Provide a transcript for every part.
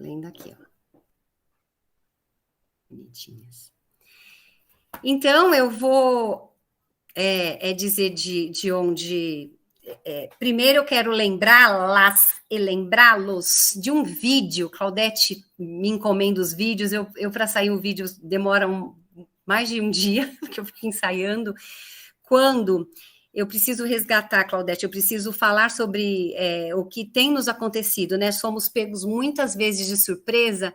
lendo aqui, ó. Bonitinhas. Então, eu vou dizer de onde... primeiro, eu quero lembrá-las e lembrá-los de um vídeo. Claudete me encomenda os vídeos. Eu para sair um vídeo, demora mais de um dia, porque eu fico ensaiando. Quando eu preciso resgatar, Claudete, eu preciso falar sobre o que tem nos acontecido, né? Somos pegos muitas vezes de surpresa,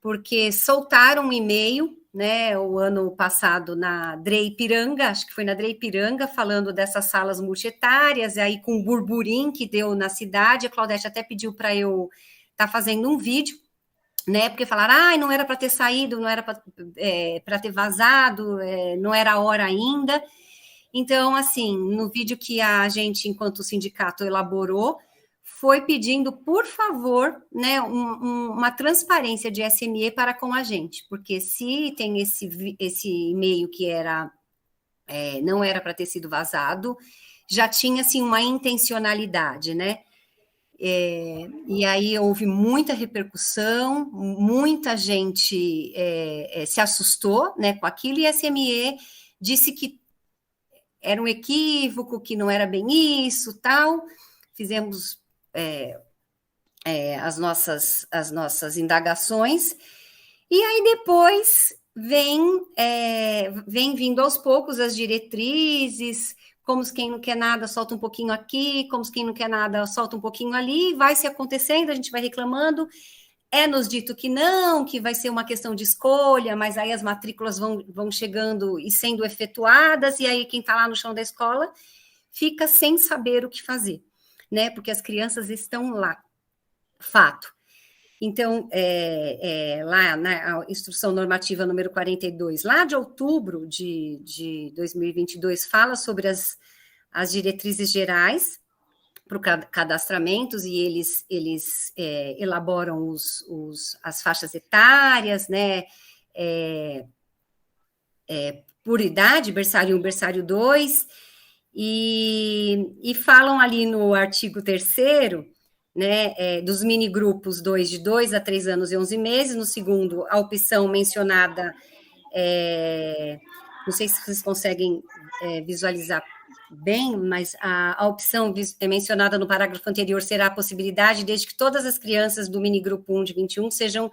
porque soltaram um e-mail, né, o ano passado na DRE Ipiranga, acho que foi na DRE Ipiranga, falando dessas salas multietárias, e aí com o burburinho que deu na cidade, a Claudete até pediu para eu estar fazendo um vídeo, né, porque falaram, não era para ter saído, não era para ter vazado, não era a hora ainda. Então, assim, no vídeo que a gente, enquanto sindicato, elaborou, foi pedindo, por favor, né, uma transparência de SME para com a gente, porque se tem esse e-mail que não era para ter sido vazado, já tinha, assim, uma intencionalidade, né? E aí houve muita repercussão, muita gente se assustou, né, com aquilo, e a SME disse que era um equívoco, que não era bem isso, tal. Fizemos as nossas indagações, e aí depois vem vindo aos poucos as diretrizes, como quem não quer nada solta um pouquinho aqui, como quem não quer nada solta um pouquinho ali, vai se acontecendo, a gente vai reclamando, nos dito que não, que vai ser uma questão de escolha, mas aí as matrículas vão chegando e sendo efetuadas, e aí quem está lá no chão da escola fica sem saber o que fazer, né? Porque as crianças estão lá, fato. Então, lá na instrução normativa número 42, lá de outubro de 2022, fala sobre as diretrizes gerais para o cadastramentos, e eles elaboram as faixas etárias, né, por idade, berçário 1, berçário 2, e falam ali no artigo 3º, né, dos mini-grupos 2, de 2 a 3 anos e 11 meses, no segundo, a opção mencionada, não sei se vocês conseguem visualizar bem, mas a opção mencionada no parágrafo anterior será a possibilidade, desde que todas as crianças do minigrupo 1 de 21 sejam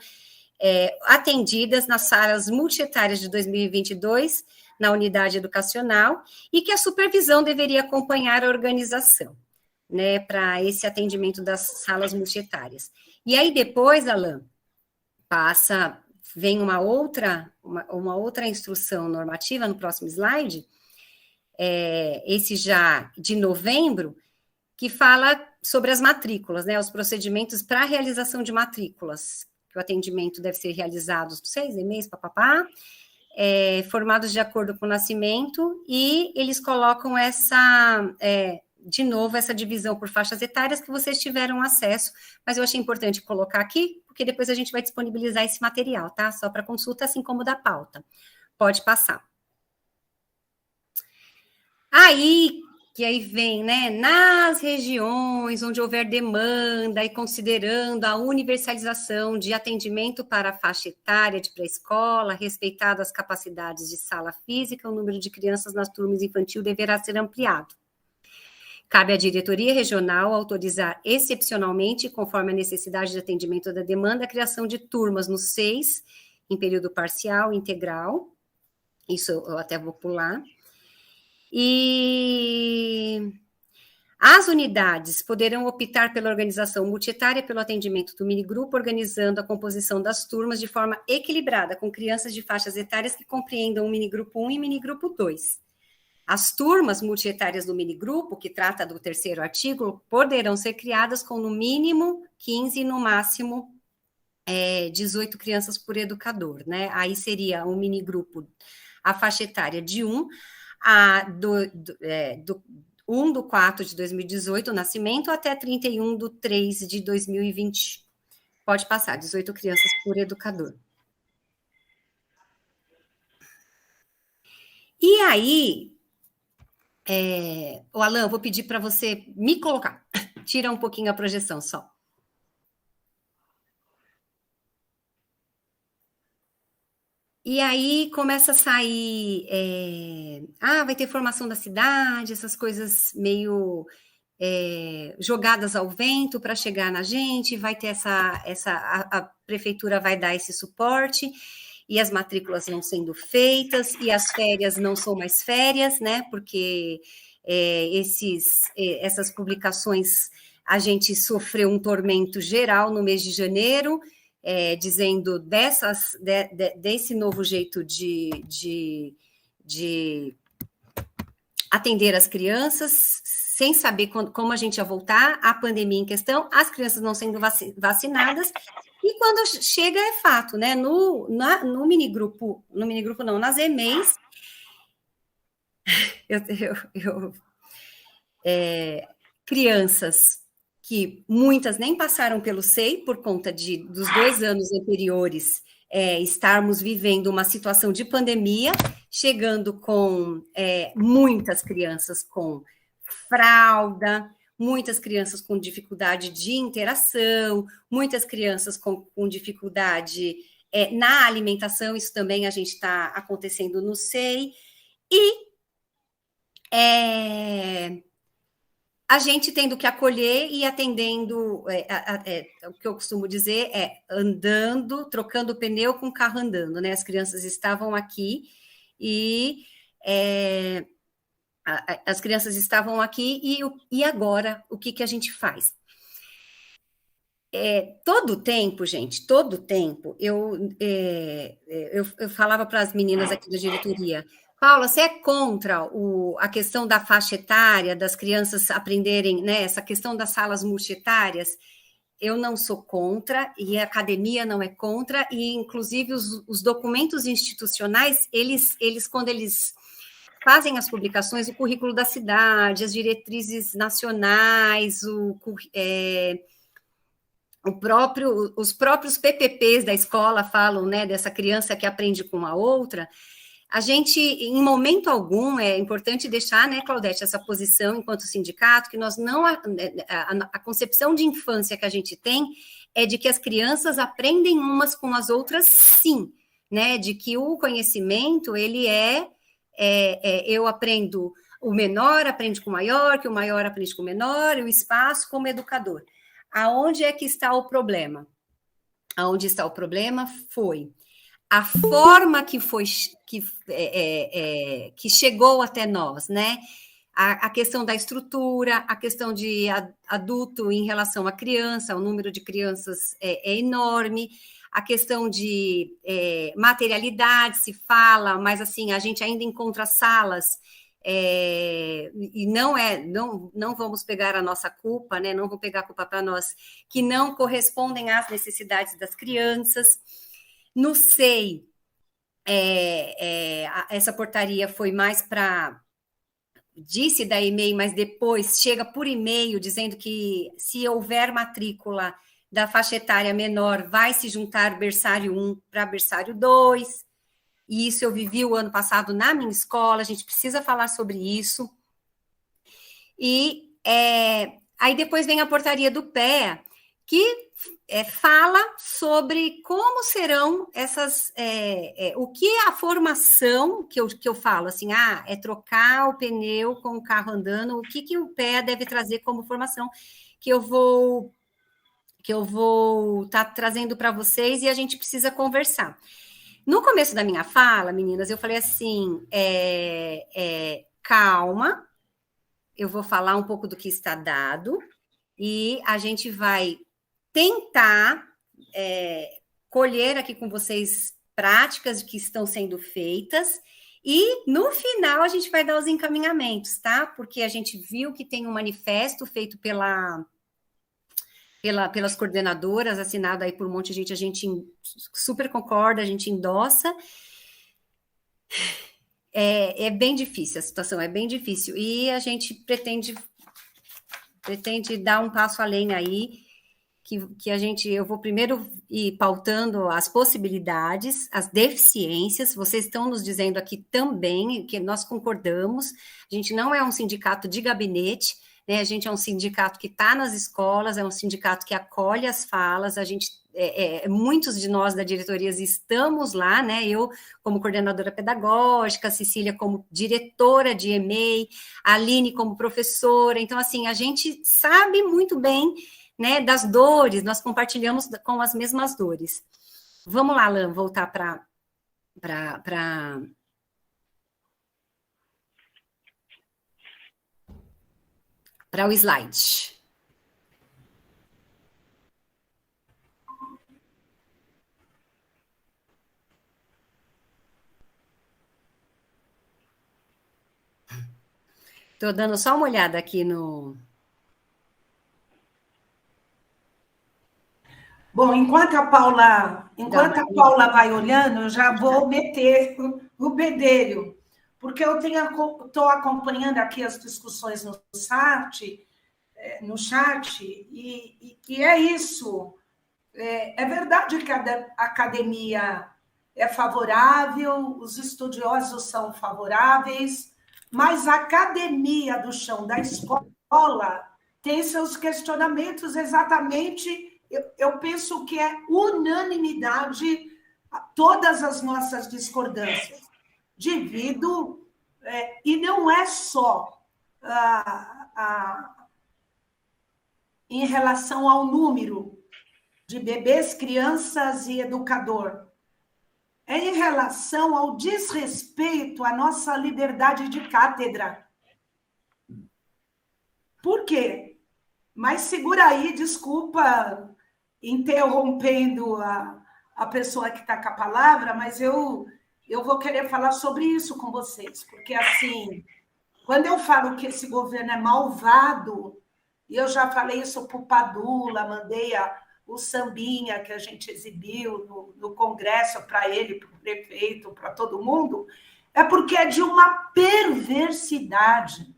atendidas nas salas multietárias de 2022, na unidade educacional, e que a supervisão deveria acompanhar a organização, né, para esse atendimento das salas multietárias. E aí depois, Alain, vem uma outra instrução normativa no próximo slide, esse já de novembro, que fala sobre as matrículas, né, os procedimentos para a realização de matrículas, que o atendimento deve ser realizado 6 e-mails, formados de acordo com o nascimento, e eles colocam de novo, essa divisão por faixas etárias que vocês tiveram acesso, mas eu achei importante colocar aqui, porque depois a gente vai disponibilizar esse material, tá? Só para consulta, assim como da pauta. Pode passar. Que aí vem, né, nas regiões onde houver demanda e considerando a universalização de atendimento para a faixa etária de pré-escola, respeitado as capacidades de sala física, o número de crianças nas turmas infantil deverá ser ampliado. Cabe à diretoria regional autorizar excepcionalmente, conforme a necessidade de atendimento da demanda, a criação de turmas no 6, em período parcial, integral, isso eu até vou pular. E as unidades poderão optar pela organização multietária pelo atendimento do minigrupo, organizando a composição das turmas de forma equilibrada, com crianças de faixas etárias que compreendam o minigrupo 1 e minigrupo 2. As turmas multietárias do minigrupo, que trata do 3º artigo, poderão ser criadas com no mínimo 15 e no máximo 18 crianças por educador, né? Aí seria um minigrupo, a faixa etária de 1 1 do 4 de 2018, o nascimento, até 31 do 3 de 2020. Pode passar, 18 crianças por educador. E aí, Alain, eu vou pedir para você me colocar. Tira um pouquinho a projeção só. E aí começa a sair, vai ter formação da cidade, essas coisas meio jogadas ao vento para chegar na gente, vai ter a prefeitura vai dar esse suporte, e as matrículas não sendo feitas, e as férias não são mais férias, né? Porque essas publicações, a gente sofreu um tormento geral no mês de janeiro, dizendo desse novo jeito de atender as crianças, sem saber como a gente ia voltar, a pandemia em questão, as crianças não sendo vacinadas, e quando chega é fato, né? No minigrupo não, nas EMEIs, crianças que muitas nem passaram pelo SEI por conta dos 2 anos anteriores estarmos vivendo uma situação de pandemia, chegando com muitas crianças com fralda, muitas crianças com dificuldade de interação, muitas crianças com dificuldade na alimentação, isso também a gente está acontecendo no SEI, e a gente tendo que acolher e atendendo, o que eu costumo dizer andando, trocando pneu com o carro andando, né? As crianças estavam aqui e as crianças estavam aqui e agora o que a gente faz? Todo tempo, gente, todo tempo, eu falava para as meninas aqui da diretoria, Paula, você é contra a questão da faixa etária, das crianças aprenderem, né, essa questão das salas multietárias? Eu não sou contra, e a academia não é contra, e inclusive os documentos institucionais, eles quando eles fazem as publicações, o currículo da cidade, as diretrizes nacionais, os próprios PPPs da escola falam, né, dessa criança que aprende com a outra. A gente, em momento algum, é importante deixar, né, Claudete, essa posição enquanto sindicato, que nós não, a concepção de infância que a gente tem é de que as crianças aprendem umas com as outras, sim, né, de que o conhecimento, ele eu aprendo, o menor aprende com o maior, que o maior aprende com o menor, e o espaço como educador. Aonde é que está o problema? Aonde está o problema foi a forma que chegou até nós, né? A questão da estrutura, a questão de adulto em relação à criança, o número de crianças é enorme, a questão de materialidade se fala, mas assim, a gente ainda encontra salas e não vamos pegar a nossa culpa, né? Não vou pegar a culpa para nós, que não correspondem às necessidades das crianças. No SEI, essa portaria foi mais para, disse da e-mail, mas depois chega por e-mail dizendo que se houver matrícula da faixa etária menor, vai se juntar berçário 1 para berçário 2, e isso eu vivi o ano passado na minha escola, a gente precisa falar sobre isso. E aí depois vem a portaria do PEA, que fala sobre como serão essas, o que a formação, que eu falo, assim, é trocar o pneu com o carro andando, o que o PEA deve trazer como formação, que eu vou estar trazendo para vocês, e a gente precisa conversar. No começo da minha fala, meninas, eu falei assim, calma, eu vou falar um pouco do que está dado, e a gente vai tentar colher aqui com vocês práticas que estão sendo feitas, e no final a gente vai dar os encaminhamentos, tá? Porque a gente viu que tem um manifesto feito pelas coordenadoras, assinado aí por um monte de gente, a gente super concorda, a gente endossa. É bem difícil, a situação é bem difícil, e a gente pretende dar um passo além aí, que eu vou primeiro ir pautando as possibilidades, as deficiências, vocês estão nos dizendo aqui também, que nós concordamos, a gente não é um sindicato de gabinete, né, a gente é um sindicato que está nas escolas, é um sindicato que acolhe as falas, a gente muitos de nós da diretoria estamos lá, né? Eu, como coordenadora pedagógica, a Cecília como diretora de EMEI, a Aline como professora. Então, assim, a gente sabe muito bem, né, das dores, nós compartilhamos com as mesmas dores. Vamos lá, Alan, voltar para o slide. Estou dando só uma olhada aqui no... Bom, enquanto a Paula vai olhando, eu já vou meter o bedelho, porque eu estou acompanhando aqui as discussões no chat, e é isso. É verdade que a academia é favorável, os estudiosos são favoráveis, mas a academia do chão da escola tem seus questionamentos exatamente. Eu penso que é unanimidade a todas as nossas discordâncias, devido, e não é só em relação ao número de bebês, crianças e educador, é em relação ao desrespeito à nossa liberdade de cátedra. Por quê? Mas segura aí, desculpa interrompendo a pessoa que está com a palavra, mas eu vou querer falar sobre isso com vocês, porque, assim, quando eu falo que esse governo é malvado, e eu já falei isso para o Padula, mandei o sambinha que a gente exibiu no Congresso para ele, para o prefeito, para todo mundo, é porque é de uma perversidade.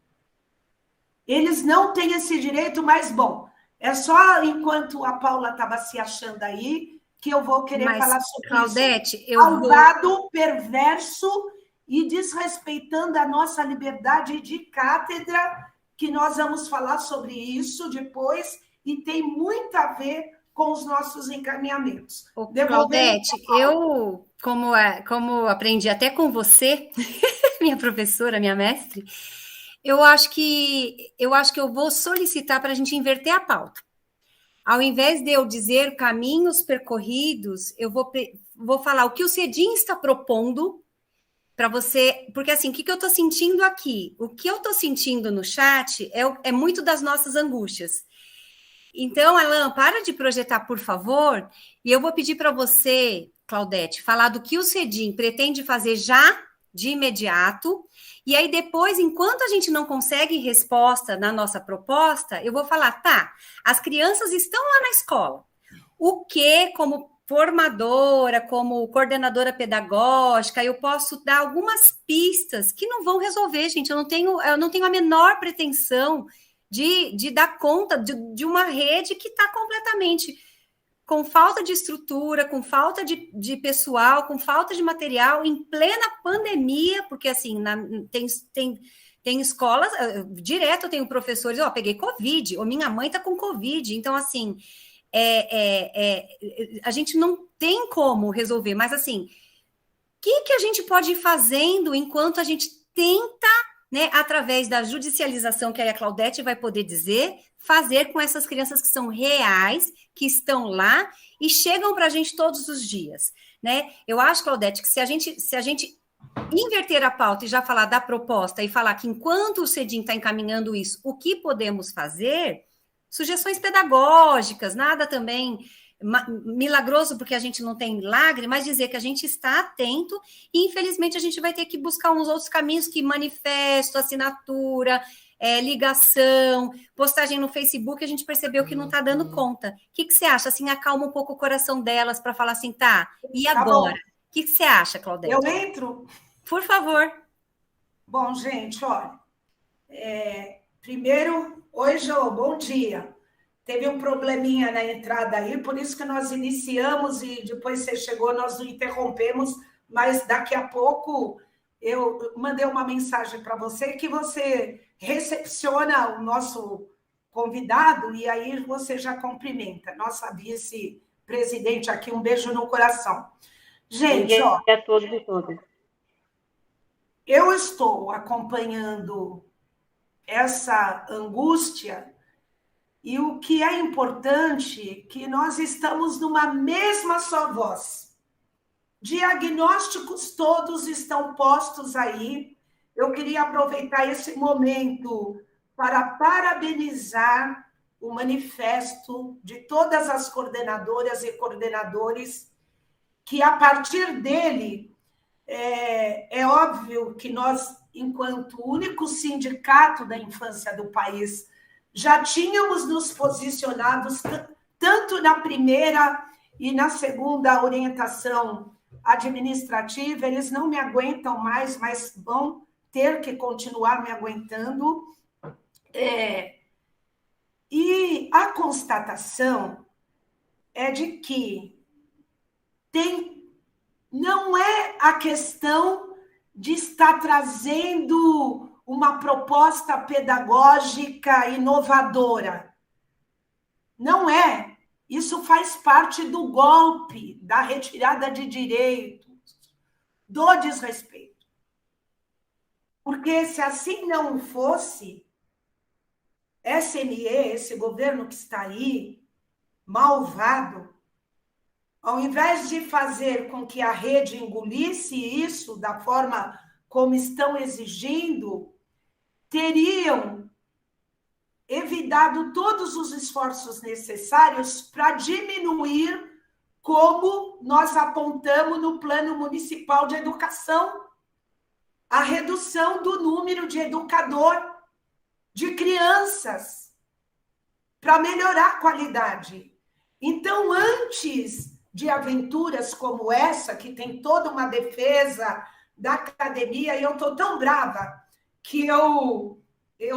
Eles não têm esse direito, mas, bom, é só enquanto a Paula estava se achando aí que eu vou querer falar sobre Claudete, isso. Malvado, perverso e desrespeitando a nossa liberdade de cátedra, que nós vamos falar sobre isso depois, e tem muito a ver com os nossos encaminhamentos. Claudete, eu, como aprendi até com você, minha professora, minha mestre, eu acho que eu vou solicitar para a gente inverter a pauta. Ao invés de eu dizer caminhos percorridos, eu vou falar o que o CEDIM está propondo para você, porque assim, o que eu estou sentindo aqui? O que eu estou sentindo no chat é muito das nossas angústias. Então, Alan, para de projetar, por favor, e eu vou pedir para você, Claudete, falar do que o CEDIM pretende fazer já, de imediato, e aí depois, enquanto a gente não consegue resposta na nossa proposta, eu vou falar, tá, as crianças estão lá na escola, o que, como formadora, como coordenadora pedagógica, eu posso dar algumas pistas que não vão resolver, gente, eu não tenho a menor pretensão de dar conta de uma rede que está completamente com falta de estrutura, com falta de pessoal, com falta de material, em plena pandemia, porque assim, tem escolas, direto eu tenho professores, peguei Covid, ou minha mãe está com Covid, então assim, a gente não tem como resolver, mas assim, o que a gente pode ir fazendo enquanto a gente tenta, né, através da judicialização, que aí a Claudete vai poder dizer, fazer com essas crianças que são reais, que estão lá e chegam para a gente todos os dias, né? Eu acho, Claudete, que se a gente inverter a pauta e já falar da proposta e falar que enquanto o CEDIM está encaminhando isso, o que podemos fazer, sugestões pedagógicas, nada também milagroso, porque a gente não tem milagre, mas dizer que a gente está atento e, infelizmente, a gente vai ter que buscar uns outros caminhos que manifesto, assinatura, ligação, postagem no Facebook, a gente percebeu que não está dando conta. O que você acha? Assim, acalma um pouco o coração delas para falar assim, tá, e agora? O que você acha, Claudete? Eu entro? Por favor. Bom, gente, olha, primeiro, oi, Jô, bom dia. Teve um probleminha na entrada aí, por isso que nós iniciamos e depois você chegou, nós não interrompemos, mas daqui a pouco eu mandei uma mensagem para você que você recepciona o nosso convidado e aí você já cumprimenta, nossa vice-presidente presidente aqui, um beijo no coração. Gente, ó, a todos e todas. Eu estou acompanhando essa angústia e o que é importante que nós estamos numa mesma só voz. Diagnósticos todos estão postos aí. Eu queria aproveitar esse momento para parabenizar o manifesto de todas as coordenadoras e coordenadores, que a partir dele, é óbvio que nós, enquanto único sindicato da infância do país, já tínhamos nos posicionados tanto na primeira e na segunda orientação administrativa. Eles não me aguentam mais, mas vão ter que continuar me aguentando. E a constatação é de que não é a questão de estar trazendo uma proposta pedagógica inovadora. Não é. Isso faz parte do golpe, da retirada de direitos, do desrespeito. Porque se assim não fosse, SNE, esse governo que está aí, malvado, ao invés de fazer com que a rede engolisse isso da forma como estão exigindo, teriam evitado todos os esforços necessários para diminuir, como nós apontamos no Plano Municipal de Educação, a redução do número de educador, de crianças, para melhorar a qualidade. Então, antes de aventuras como essa, que tem toda uma defesa da academia, e eu estou tão brava que eu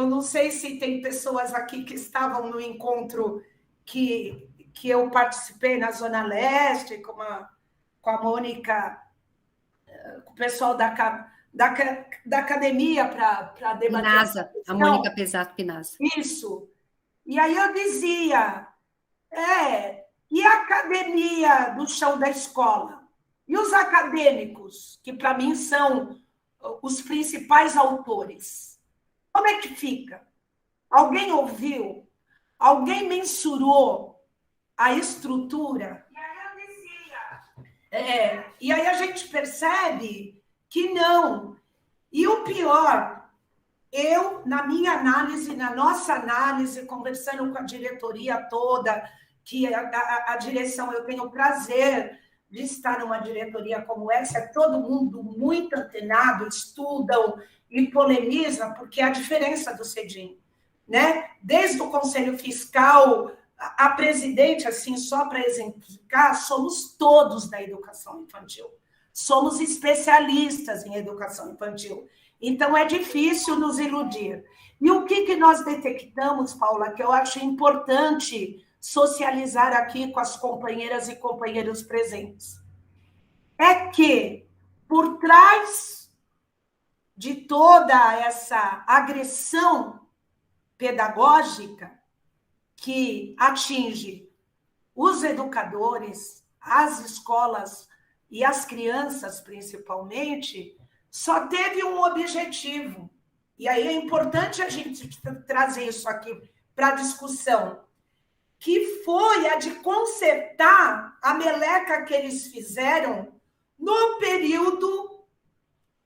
não sei se tem pessoas aqui que estavam no encontro que eu participei na Zona Leste, com a Mônica, com o pessoal da academia para debater. Pinasa, a Mônica Pesato Pinasa. Isso. E aí eu dizia, e a academia do chão da escola? E os acadêmicos, que para mim são os principais autores? Como é que fica? Alguém ouviu? Alguém mensurou a estrutura? E aí eu dizia. E aí a gente percebe que não. E o pior, eu, na minha análise, na nossa análise, conversando com a diretoria toda, que a direção, eu tenho o prazer de estar numa diretoria como essa, é todo mundo muito antenado, estudam e polemizam, porque é a diferença do CEDIM, né? Desde o Conselho Fiscal, a presidente, assim, só para exemplificar, somos todos da educação infantil, somos especialistas em educação infantil, então é difícil nos iludir. E o que nós detectamos, Paula, que eu acho importante socializar aqui com as companheiras e companheiros presentes, é que, por trás de toda essa agressão pedagógica que atinge os educadores, as escolas e as crianças, principalmente, só teve um objetivo. E aí é importante a gente trazer isso aqui para a discussão, que foi a de consertar a meleca que eles fizeram no período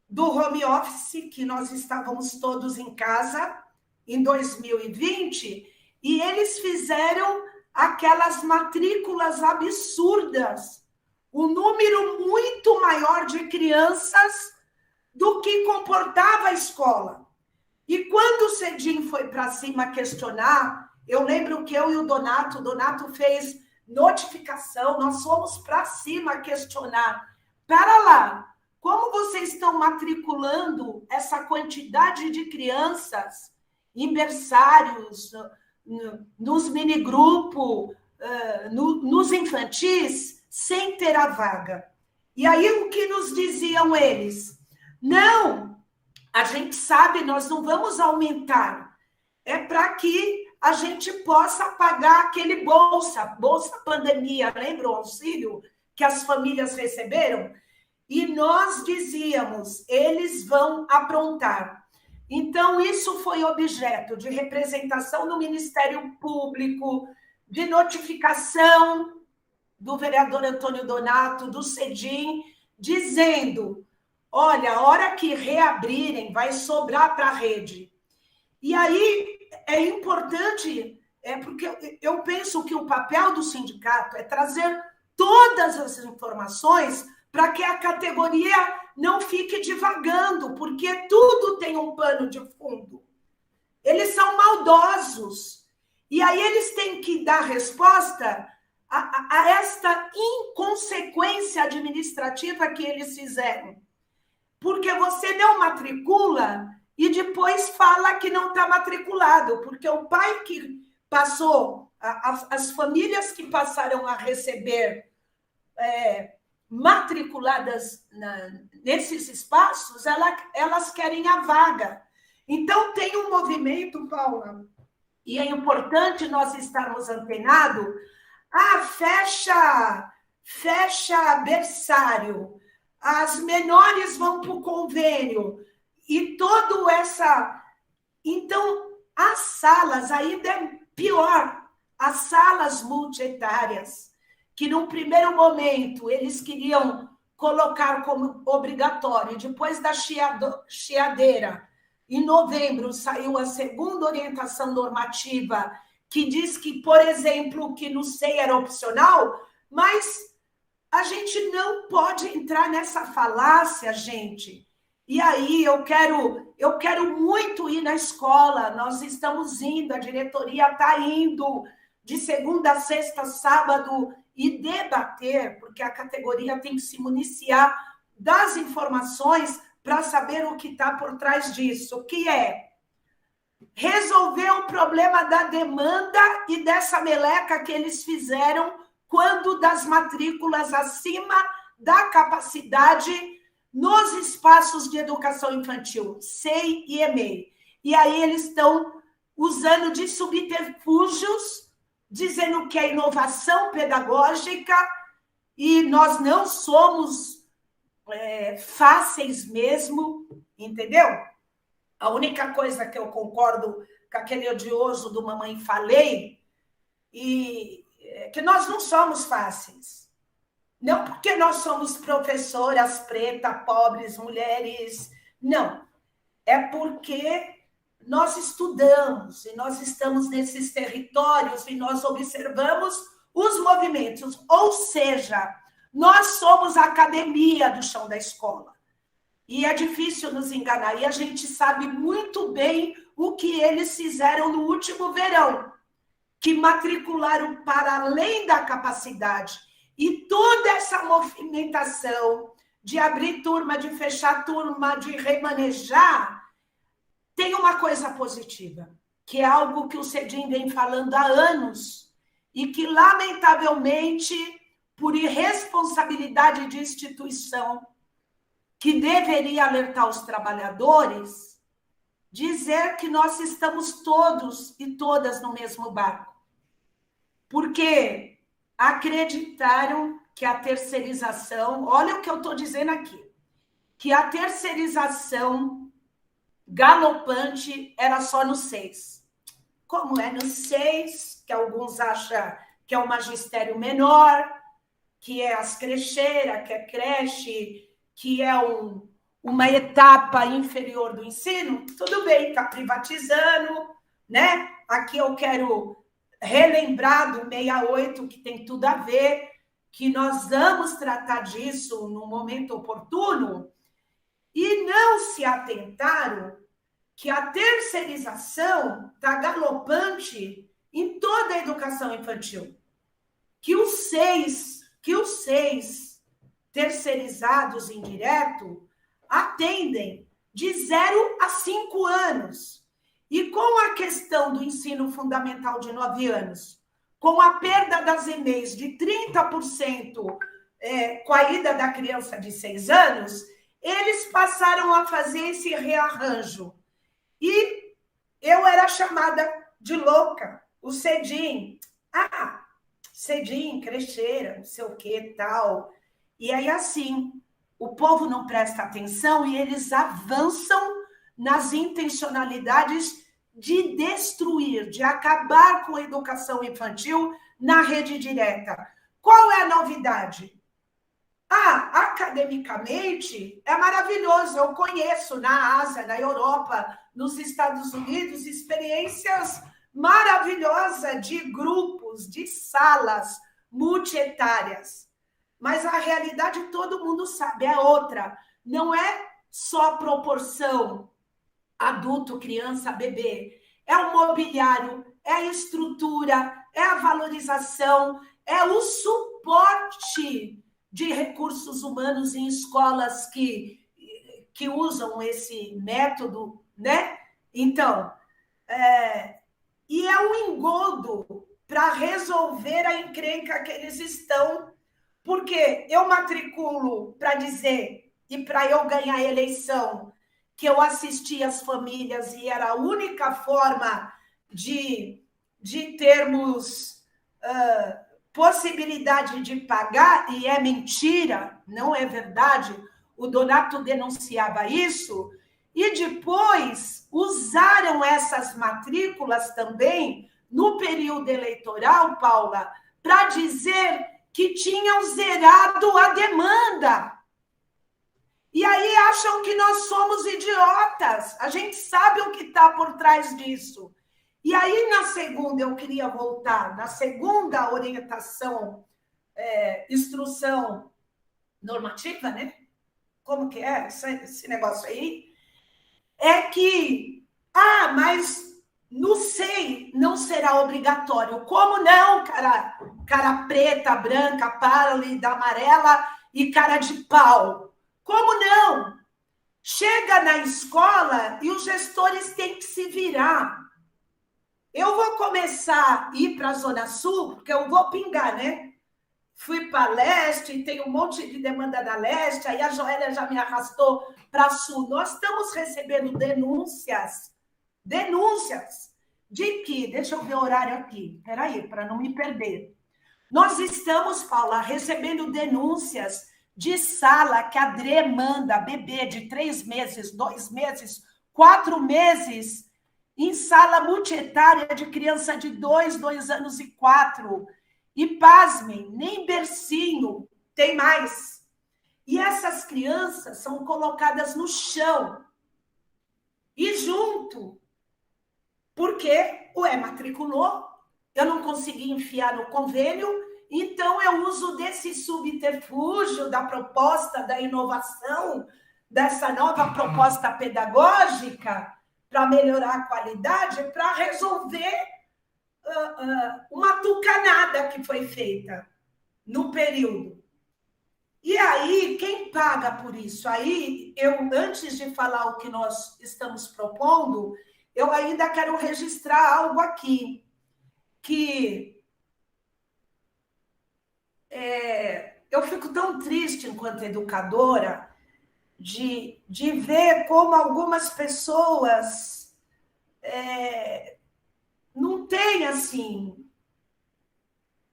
do home office, que nós estávamos todos em casa, em 2020, e eles fizeram aquelas matrículas absurdas, um número muito maior de crianças do que comportava a escola. E quando o CEDIM foi para cima questionar, eu lembro que eu e o Donato fez notificação, nós fomos para cima questionar. Para lá, como vocês estão matriculando essa quantidade de crianças em berçários, nos minigrupos, nos infantis, sem ter a vaga? E aí o que nos diziam eles? Não, a gente sabe, nós não vamos aumentar. É para que a gente possa pagar aquele Bolsa Pandemia, lembra o auxílio que as famílias receberam? E nós dizíamos, eles vão aprontar. Então, isso foi objeto de representação no Ministério Público, de notificação do vereador Antônio Donato, do CEDIM, dizendo, olha, a hora que reabrirem, vai sobrar para a rede. E aí é importante, porque eu penso que o papel do sindicato é trazer todas as informações para que a categoria não fique divagando, porque tudo tem um pano de fundo. Eles são maldosos. E aí eles têm que dar resposta a esta inconsequência administrativa que eles fizeram. Porque você não matricula e depois fala que não está matriculado, porque o pai que passou, as famílias que passaram a receber matriculadas nesses espaços, elas querem a vaga. Então, tem um movimento, Paula, e é importante nós estarmos antenados. Fecha berçário, as menores vão para o convênio, e toda essa... Então, as salas, ainda é pior, as salas multietárias, que num primeiro momento eles queriam colocar como obrigatório, depois da chiadeira, em novembro saiu a segunda orientação normativa, que diz que, por exemplo, que no SEI era opcional, mas a gente não pode entrar nessa falácia, gente. E aí eu quero muito ir na escola, nós estamos indo, a diretoria está indo de segunda a sexta, sábado, e debater, porque a categoria tem que se municiar das informações para saber o que está por trás disso, que é resolver o problema da demanda e dessa meleca que eles fizeram quando das matrículas acima da capacidade nos espaços de educação infantil, SEI e EMEI. E aí eles estão usando de subterfúgios, dizendo que é inovação pedagógica, e nós não somos fáceis mesmo, entendeu? A única coisa que eu concordo com aquele odioso do Mamãe Falei, e que nós não somos fáceis. Não porque nós somos professoras pretas, pobres, mulheres, não. É porque nós estudamos e nós estamos nesses territórios e nós observamos os movimentos. Ou seja, nós somos a academia do chão da escola. E é difícil nos enganar. E a gente sabe muito bem o que eles fizeram no último verão, que matricularam para além da capacidade. E toda essa movimentação de abrir turma, de fechar turma, de remanejar, tem uma coisa positiva, que é algo que o CEDIM vem falando há anos e que, lamentavelmente, por irresponsabilidade de instituição, que deveria alertar os trabalhadores, dizer que nós estamos todos e todas no mesmo barco. Porque acreditaram que a terceirização, olha o que eu estou dizendo aqui, que a terceirização galopante era só no 6. Como é no 6, que alguns acham que é o magistério menor, que é as crecheiras, que é creche, que é uma etapa inferior do ensino, tudo bem, está privatizando, né? Aqui eu quero relembrar do 68, que tem tudo a ver, que nós vamos tratar disso no momento oportuno, e não se atentaram que a terceirização está galopante em toda a educação infantil, que os seis terceirizados indireto atendem de 0 a 5 anos. E com a questão do ensino fundamental de 9 anos, com a perda das EMEIs de 30% com a ida da criança de 6 anos, eles passaram a fazer esse rearranjo. E eu era chamada de louca. O cedim. Cedim, crecheira, não sei o que, tal. E aí, assim, o povo não presta atenção e eles avançam nas intencionalidades de destruir, de acabar com a educação infantil na rede direta. Qual é a novidade? Academicamente, é maravilhoso. Eu conheço na Ásia, na Europa, nos Estados Unidos, experiências maravilhosas de grupos, de salas multietárias. Mas a realidade, todo mundo sabe, é outra. Não é só proporção adulto, criança, bebê. É o mobiliário, é a estrutura, é a valorização, é o suporte de recursos humanos em escolas que usam esse método, né? Então, e é um engodo para resolver a encrenca que eles estão, porque eu matriculo para dizer e para eu ganhar a eleição que eu assisti as famílias e era a única forma de termos possibilidade de pagar, e é mentira, não é verdade. O Donato denunciava isso, e depois usaram essas matrículas também no período eleitoral, Paula, para dizer que tinham zerado a demanda. E aí acham que nós somos idiotas. A gente sabe o que está por trás disso. E aí, na segunda, eu queria voltar, na segunda orientação, instrução normativa, né? Como que é esse negócio aí? É que, mas no SEI não será obrigatório. Como não, cara preta, branca, pálida, amarela e cara de pau? Como não? Chega na escola e os gestores têm que se virar. Eu vou começar a ir para a Zona Sul, porque eu vou pingar, né? Fui para Leste, tem um monte de demanda da Leste, aí a Joélia já me arrastou para Sul. Nós estamos recebendo denúncias de que, deixa eu ver o horário aqui, peraí, para não me perder. Nós estamos, Paula, recebendo denúncias de sala que a DRE manda bebê de 3 meses, 2 meses, 4 meses, em sala multietária de criança de 2 anos e 4. E, pasmem, nem bercinho tem mais. E essas crianças são colocadas no chão. E junto. Porque matriculou, eu não consegui enfiar no convênio, então eu uso desse subterfúgio da proposta da inovação, dessa nova proposta pedagógica, para melhorar a qualidade, para resolver uma tucanada que foi feita no período. E aí, quem paga por isso? Aí, antes de falar o que nós estamos propondo, eu ainda quero registrar algo aqui, que eu fico tão triste enquanto educadora de ver como algumas pessoas não têm, assim,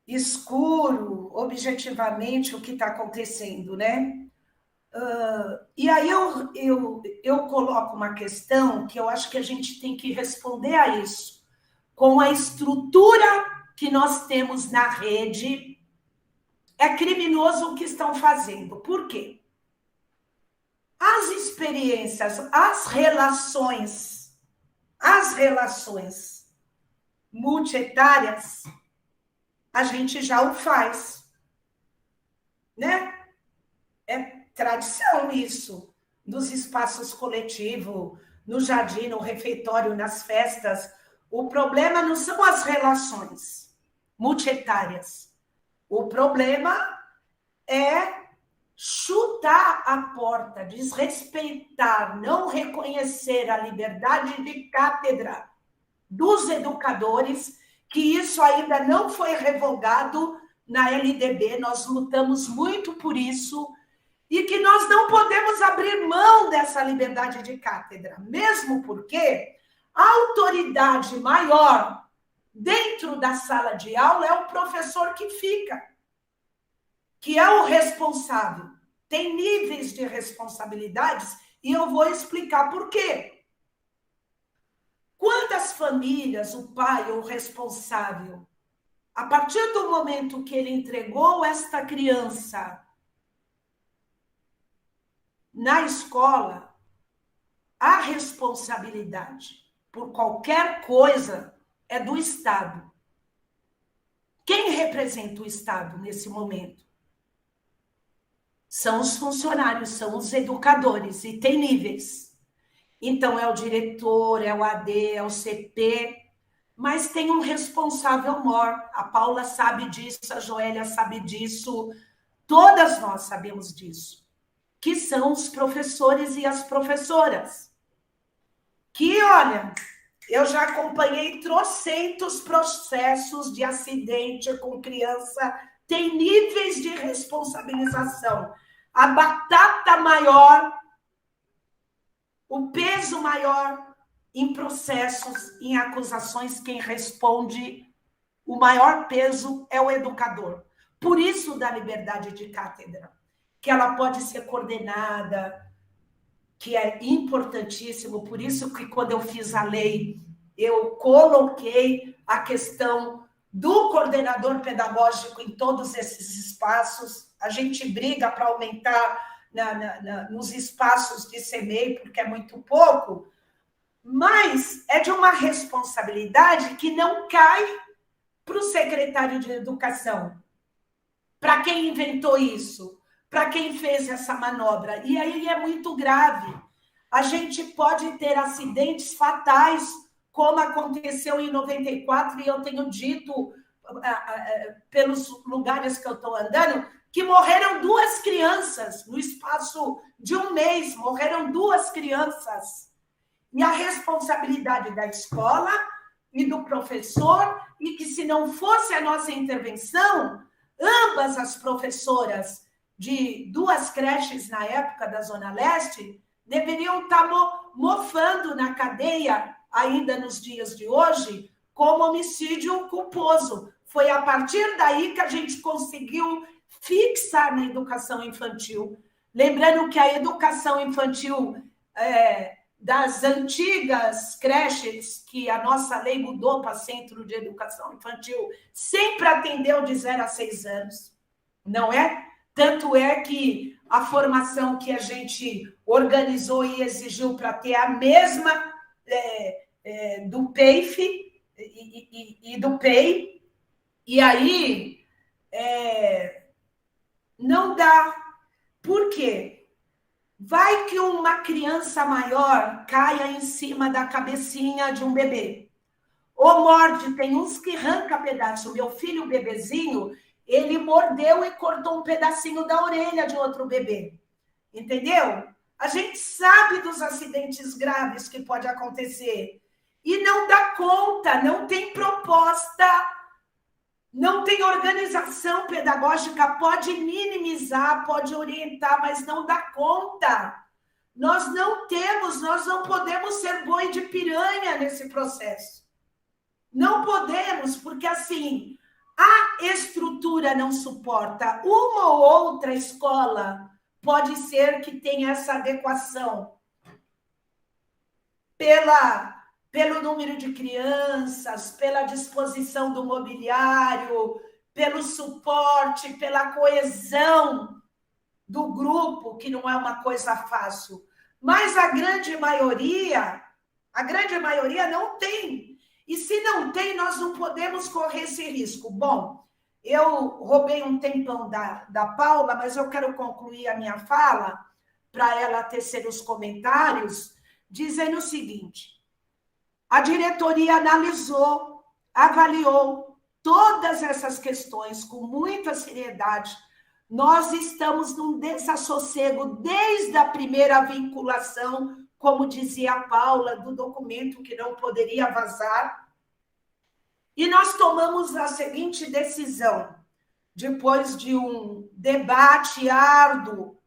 escuro, objetivamente, o que está acontecendo, né? E aí eu coloco uma questão que eu acho que a gente tem que responder a isso. Com a estrutura que nós temos na rede, é criminoso o que estão fazendo. Por quê? As experiências, as relações multietárias, a gente já o faz, né? É tradição isso, nos espaços coletivos, no jardim, no refeitório, nas festas. O problema não são as relações multietárias. O problema é chutar a porta, desrespeitar, não reconhecer a liberdade de cátedra dos educadores, que isso ainda não foi revogado na LDB, nós lutamos muito por isso, e que nós não podemos abrir mão dessa liberdade de cátedra, mesmo porque A autoridade maior dentro da sala de aula é o professor que fica, que é o responsável. Tem níveis de responsabilidades e eu vou explicar por quê. Quando as famílias, o pai ou o responsável, a partir do momento que ele entregou esta criança na escola, a responsabilidade por qualquer coisa é do Estado. Quem representa o Estado nesse momento? São os funcionários, são os educadores, e tem níveis. Então, é o diretor, é o AD, é o CP, mas tem um responsável maior. A Paula sabe disso, a Joélia sabe disso, todas nós sabemos disso, que são os professores e as professoras. Que, olha, eu já acompanhei trocentos processos de acidente com criança, tem níveis de responsabilização. A batata maior, o peso maior em processos, em acusações, quem responde, o maior peso é o educador. Por isso da liberdade de cátedra, que ela pode ser coordenada, que é importantíssimo, por isso que quando eu fiz a lei, eu coloquei a questão do coordenador pedagógico em todos esses espaços. A gente briga para aumentar nos espaços de CMEI, porque é muito pouco, mas é de uma responsabilidade que não cai para o secretário de Educação, para quem inventou isso, para quem fez essa manobra. E aí é muito grave. A gente pode ter acidentes fatais, como aconteceu em 94, e eu tenho dito, pelos lugares que eu estou andando, que morreram 2 crianças no espaço de um mês, morreram 2 crianças. E a responsabilidade da escola e do professor, e que se não fosse a nossa intervenção, ambas as professoras de 2 creches na época da Zona Leste deveriam estar mofando na cadeia, ainda nos dias de hoje, como homicídio culposo. Foi a partir daí que a gente conseguiu fixar na educação infantil. Lembrando que a educação infantil das antigas creches, que a nossa lei mudou para Centro de Educação Infantil, sempre atendeu de 0 a 6 anos, não é? Tanto é que a formação que a gente organizou e exigiu para ter a mesma do PEIF e do PEI, e aí não dá. Por quê? Vai que uma criança maior caia em cima da cabecinha de um bebê. Ou morde, tem uns que arranca pedaço. O meu filho, o bebezinho, ele mordeu e cortou um pedacinho da orelha de outro bebê. Entendeu? A gente sabe dos acidentes graves que pode acontecer. E não dá conta, não tem proposta, não tem organização pedagógica, pode minimizar, pode orientar, mas não dá conta. Nós não podemos ser boi de piranha nesse processo. Não podemos, porque assim, a estrutura não suporta. Uma ou outra escola pode ser que tenha essa adequação pelo número de crianças, pela disposição do mobiliário, pelo suporte, pela coesão do grupo, que não é uma coisa fácil. Mas a grande maioria não tem. E se não tem, nós não podemos correr esse risco. Bom, eu roubei um tempão da Paula, mas eu quero concluir a minha fala para ela tecer os comentários, dizendo o seguinte: a diretoria analisou, avaliou todas essas questões com muita seriedade. Nós estamos num desassossego desde a primeira vinculação, como dizia a Paula, do documento que não poderia vazar. E nós tomamos a seguinte decisão, depois de um debate árduo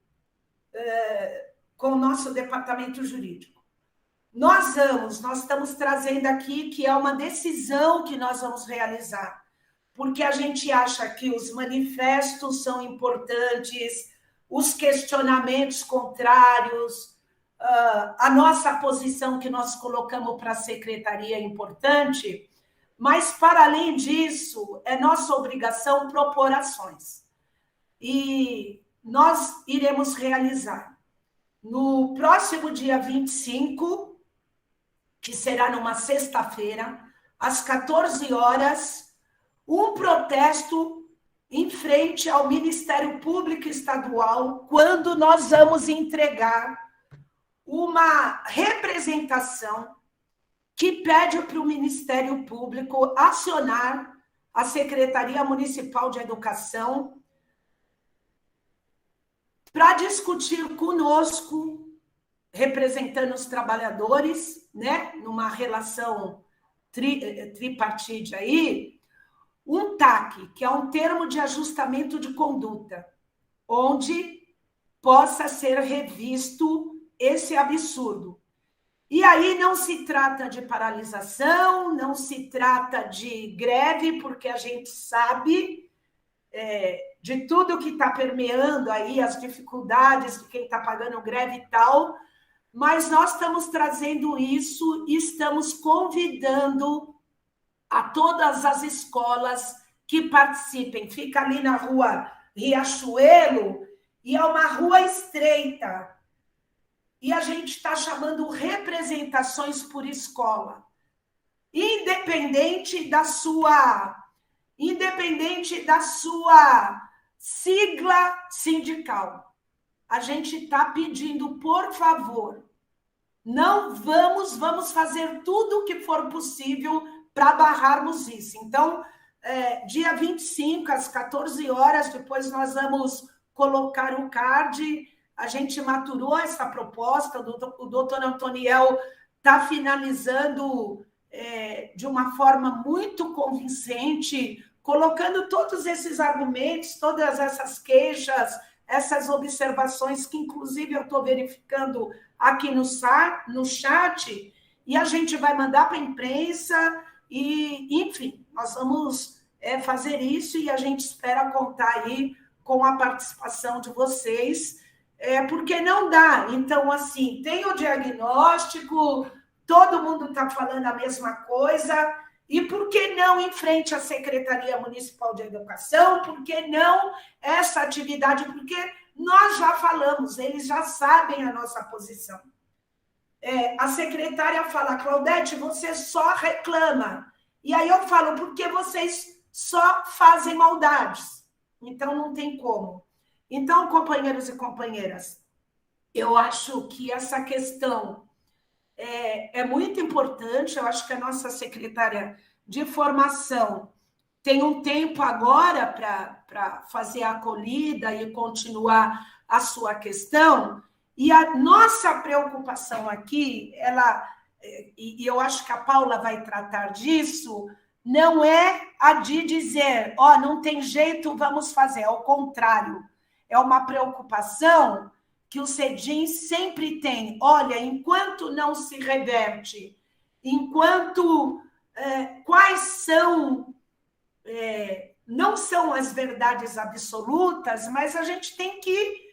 com o nosso departamento jurídico. nós estamos trazendo aqui que é uma decisão que nós vamos realizar, porque a gente acha que os manifestos são importantes, os questionamentos contrários, a nossa posição que nós colocamos para a secretaria é importante, mas, para além disso, é nossa obrigação propor ações. E nós iremos realizar no próximo dia 25, que será numa sexta-feira, às 14 horas, um protesto em frente ao Ministério Público Estadual, quando nós vamos entregar uma representação que pede para o Ministério Público acionar a Secretaria Municipal de Educação para discutir conosco, representando os trabalhadores, né, numa relação tripartite aí, um TAC, que é um termo de ajustamento de conduta, onde possa ser revisto esse absurdo. E aí não se trata de paralisação, não se trata de greve, porque a gente sabe de tudo que está permeando aí, as dificuldades de quem está pagando greve e tal, mas nós estamos trazendo isso e estamos convidando a todas as escolas que participem. Fica ali na rua Riachuelo, e é uma rua estreita, e a gente está chamando representações por escola, independente da sua sigla sindical. A gente está pedindo, por favor, não vamos fazer tudo o que for possível para barrarmos isso. Então, dia 25, às 14 horas, depois nós vamos colocar o card. A gente maturou essa proposta, o doutor Antoniel está finalizando de uma forma muito convincente, colocando todos esses argumentos, todas essas queixas, essas observações, que inclusive eu estou verificando aqui no chat, e a gente vai mandar para a imprensa, e, enfim, nós vamos fazer isso, e a gente espera contar aí com a participação de vocês, porque não dá. Então, assim, tem o diagnóstico, todo mundo está falando a mesma coisa, e por que não em frente à Secretaria Municipal de Educação? Por que não essa atividade? Porque nós já falamos, eles já sabem a nossa posição. A secretária fala, Claudete, você só reclama. E aí eu falo, porque vocês só fazem maldades. Então, não tem como. Então, companheiros e companheiras, eu acho que essa questão é muito importante. Eu acho que a nossa secretária de formação tem um tempo agora para fazer a acolhida e continuar a sua questão. E a nossa preocupação aqui, e eu acho que a Paula vai tratar disso, não é a de dizer, não tem jeito, vamos fazer. Ao contrário, é uma preocupação que o CEDIM sempre tem. Olha, enquanto não se reverte, enquanto quais são, não são as verdades absolutas, mas a gente tem que,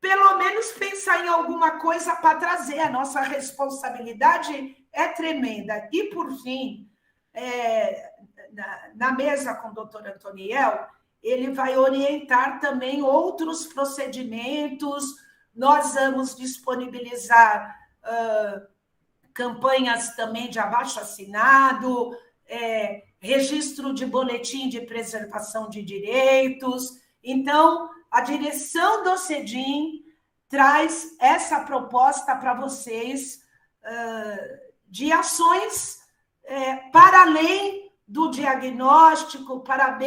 pelo menos, pensar em alguma coisa para trazer. A nossa responsabilidade é tremenda. E, por fim, na mesa com o doutor Antoniel, ele vai orientar também outros procedimentos. Nós vamos disponibilizar campanhas também de abaixo-assinado, registro de boletim de preservação de direitos. Então, a direção do CEDIM traz essa proposta para vocês de ações para além do diagnóstico, para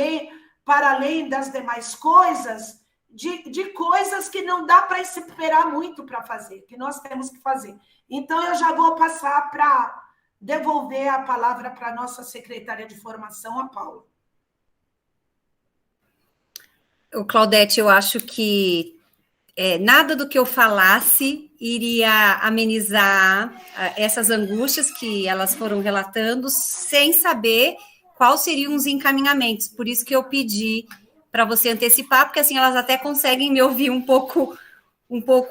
além das demais coisas, de coisas que não dá para esperar muito para fazer, que nós temos que fazer. Então, eu já vou passar para devolver a palavra para a nossa secretária de formação, a Paula. Claudete, eu acho que nada do que eu falasse iria amenizar essas angústias que elas foram relatando, sem saber quais seriam os encaminhamentos. Por isso que eu pedi para você antecipar, porque assim elas até conseguem me ouvir um pouco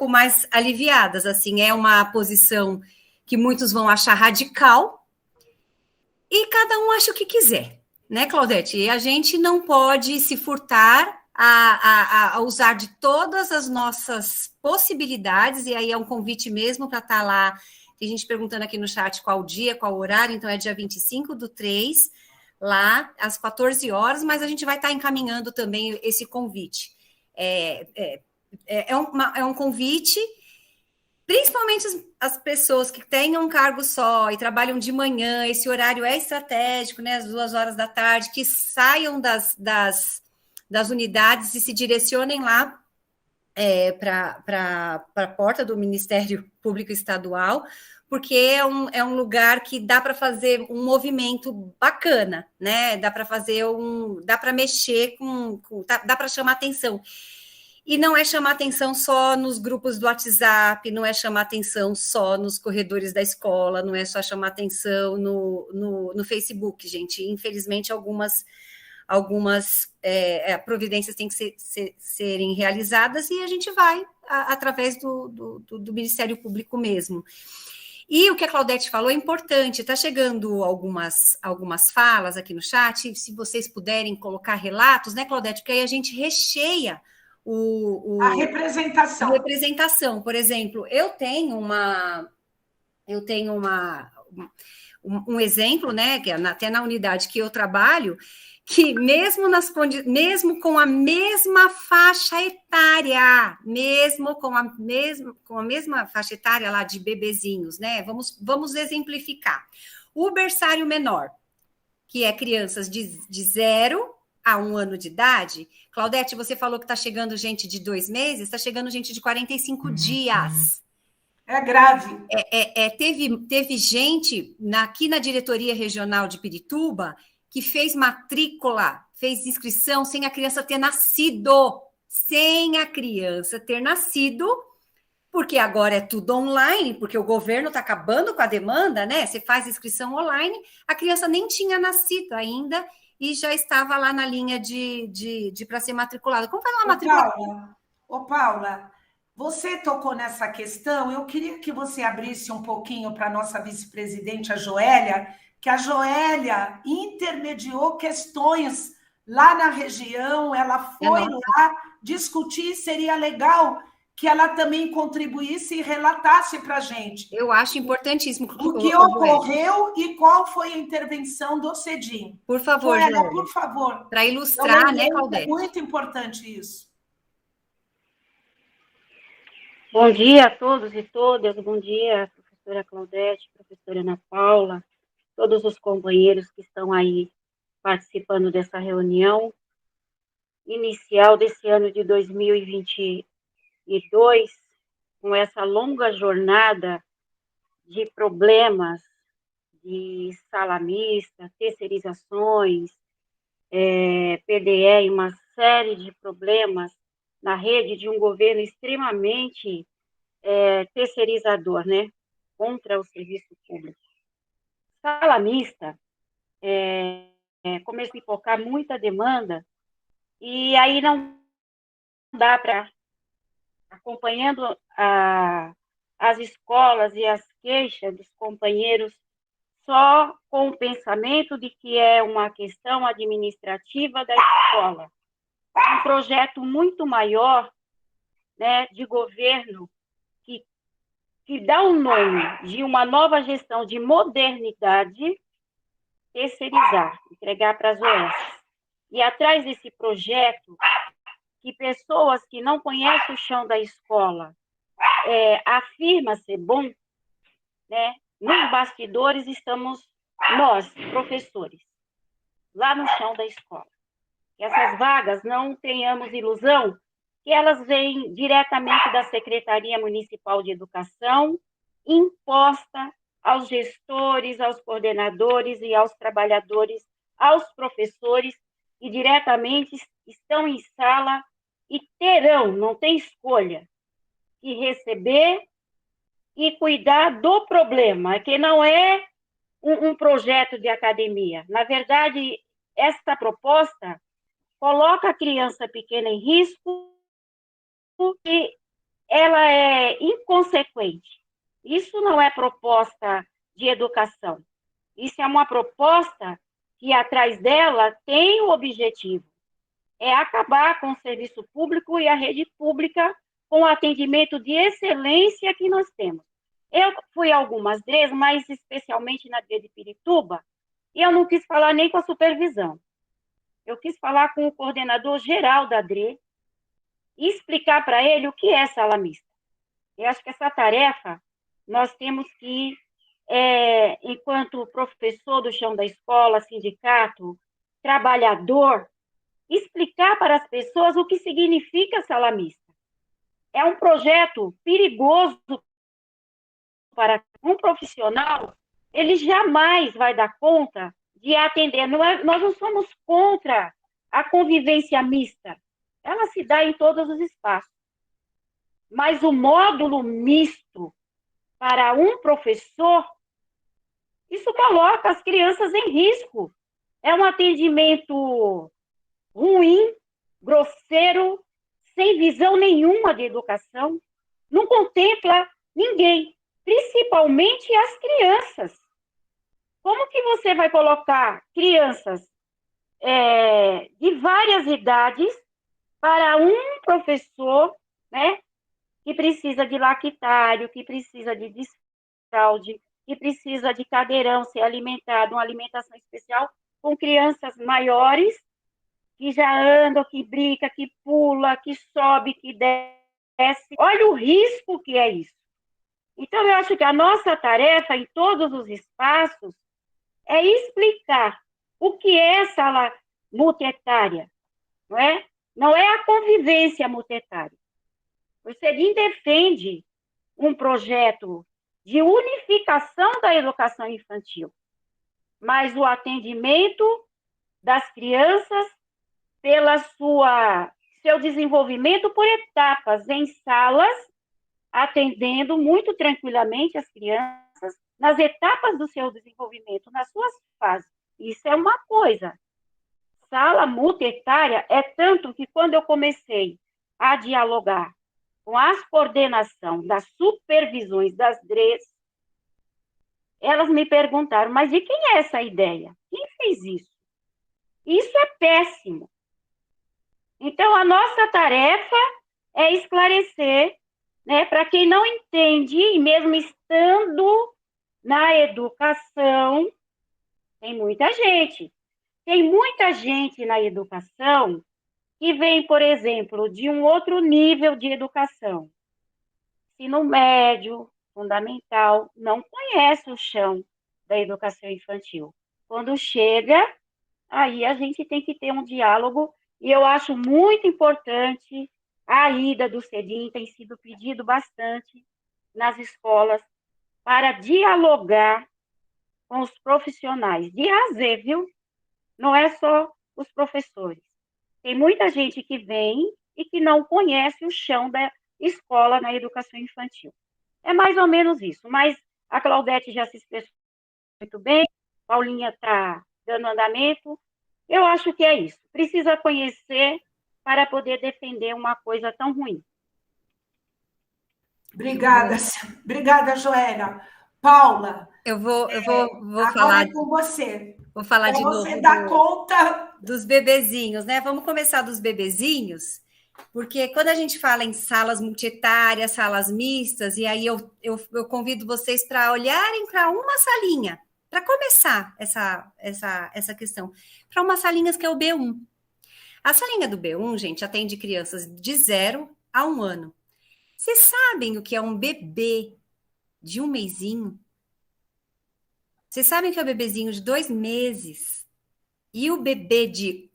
mais aliviadas. Assim, é uma posição que muitos vão achar radical e cada um acha o que quiser, né, Claudete? E a gente não pode se furtar a usar de todas as nossas possibilidades, e aí é um convite mesmo para estar lá. Tem gente perguntando aqui no chat qual dia, qual horário, então é dia 25/3, lá às 14 horas, mas a gente vai estar encaminhando também esse convite. É um convite, principalmente as pessoas que tenham um cargo só e trabalham de manhã, esse horário é estratégico, né, às 2 horas da tarde, que saiam das unidades e se direcionem lá para a porta do Ministério Público Estadual, porque é um lugar que dá para fazer um movimento bacana, né? Dá para mexer dá para chamar atenção. E não é chamar atenção só nos grupos do WhatsApp, não é chamar atenção só nos corredores da escola, não é só chamar atenção no Facebook, gente. Infelizmente, algumas providências têm que serem realizadas e a gente vai através do Ministério Público mesmo. E o que a Claudete falou é importante, está chegando algumas falas aqui no chat, se vocês puderem colocar relatos, né, Claudete, porque aí a gente recheia a representação. A representação. Por exemplo, eu tenho um exemplo, né, que até na unidade que eu trabalho, que mesmo com a mesma faixa etária, mesmo com a mesma faixa etária lá de bebezinhos, né? Vamos exemplificar. O berçário menor, que é crianças de 0 a 1 ano de idade. Claudete, você falou que está chegando gente de 2 meses, está chegando gente de 45 dias. É grave. Teve gente aqui na diretoria regional de Pirituba que fez matrícula, fez inscrição sem a criança ter nascido. Sem a criança ter nascido, porque agora é tudo online, porque o governo está acabando com a demanda, né? Você faz inscrição online, a criança nem tinha nascido ainda e já estava lá na linha de para ser matriculada. Como faz uma matrícula? Paula, você tocou nessa questão, eu queria que você abrisse um pouquinho para a nossa vice-presidente, a Joélia, que a Joélia intermediou questões lá na região, ela foi lá discutir, seria legal que ela também contribuísse e relatasse para a gente. Eu acho importantíssimo. O que ocorreu e qual foi a intervenção do CEDIM. Por favor, Joélia, por favor. Para ilustrar, né, Claudete? É muito importante isso. Bom dia a todos e todas, bom dia, professora Claudete, professora Ana Paula, todos os companheiros que estão aí participando dessa reunião inicial desse ano de 2022, com essa longa jornada de problemas de sala mista, terceirizações, PDE e uma série de problemas na rede de um governo extremamente terceirizador, né, contra o serviço público. Sala mista começa a pipocar muita demanda e aí não dá para, acompanhando as escolas e as queixas dos companheiros, só com o pensamento de que é uma questão administrativa da escola. Um projeto muito maior, né, de governo que dá o nome de uma nova gestão de modernidade, terceirizar, entregar para as OS. E atrás desse projeto, que pessoas que não conhecem o chão da escola afirma ser bom, né, nos bastidores estamos nós, professores, lá no chão da escola. Que essas vagas, não tenhamos ilusão, que elas vêm diretamente da Secretaria Municipal de Educação, imposta aos gestores, aos coordenadores e aos trabalhadores, aos professores, que diretamente estão em sala e terão, não tem escolha, que receber e cuidar do problema, que não é um projeto de academia. Na verdade, esta proposta coloca a criança pequena em risco e ela é inconsequente. Isso não é proposta de educação. Isso é uma proposta que atrás dela tem o objetivo, é acabar com o serviço público e a rede pública com o atendimento de excelência que nós temos. Eu fui algumas vezes, mas especialmente na DRE de Pirituba, e eu não quis falar nem com a supervisão. Eu quis falar com o coordenador geral da DRE e explicar para ele o que é sala mista. Eu acho que essa tarefa nós temos que, enquanto professor do chão da escola, sindicato, trabalhador, explicar para as pessoas o que significa sala mista. É um projeto perigoso para um profissional, ele jamais vai dar conta de atender. Nós não somos contra a convivência mista. Ela se dá em todos os espaços. Mas o módulo misto para um professor, isso coloca as crianças em risco. É um atendimento ruim, grosseiro, sem visão nenhuma de educação, não contempla ninguém, principalmente as crianças. Como que você vai colocar crianças de várias idades para um professor, né, que precisa de lactário, que precisa de desfralde, que precisa de cadeirão, ser alimentado, uma alimentação especial, com crianças maiores, que já andam, que brinca, que pula, que sobe, que desce. Olha o risco que é isso. Então, eu acho que a nossa tarefa em todos os espaços é explicar o que é sala multietária, não é? Não é a convivência multietária. O CEDIM defende um projeto de unificação da educação infantil, mas o atendimento das crianças pela seu desenvolvimento por etapas, em salas, atendendo muito tranquilamente as crianças nas etapas do seu desenvolvimento, nas suas fases. Isso é uma coisa. Sala multietária é tanto que quando eu comecei a dialogar com as coordenação das supervisões das DREs, elas me perguntaram, mas de quem é essa ideia? Quem fez isso? Isso é péssimo. Então, a nossa tarefa é esclarecer, né, para quem não entende, e mesmo estando na educação, tem muita gente. Tem muita gente na educação que vem, por exemplo, de um outro nível de educação. Ensino médio, fundamental, não conhece o chão da educação infantil. Quando chega, aí a gente tem que ter um diálogo, e eu acho muito importante a ida do CEDIM, tem sido pedido bastante nas escolas para dialogar com os profissionais de A a Z, viu? Não é só os professores. Tem muita gente que vem e que não conhece o chão da escola na educação infantil. É mais ou menos isso, mas a Claudete já se expressou muito bem, Paulinha está dando andamento. Eu acho que é isso. Precisa conhecer para poder defender uma coisa tão ruim. Obrigada, Joélia. Paula, eu vou agora falar com você. Vou falar de novo você dá conta dos bebezinhos, né? Vamos começar dos bebezinhos, porque quando a gente fala em salas multietárias, salas mistas, e aí eu convido vocês para olharem para uma salinha, para começar essa questão, para umas salinhas que é o B1. A salinha do B1, gente, atende crianças de 0 a 1 ano. Vocês sabem o que é um bebê de 1 mesinho? Vocês sabem que é o bebezinho de 2 meses? E o bebê de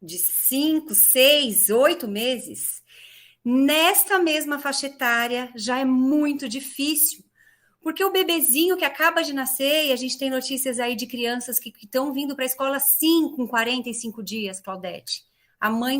5, 6, 8 meses? Nesta mesma faixa etária já é muito difícil. Porque o bebezinho que acaba de nascer, e a gente tem notícias aí de crianças que estão vindo para a escola sim com 45 dias, Claudete. A mãe...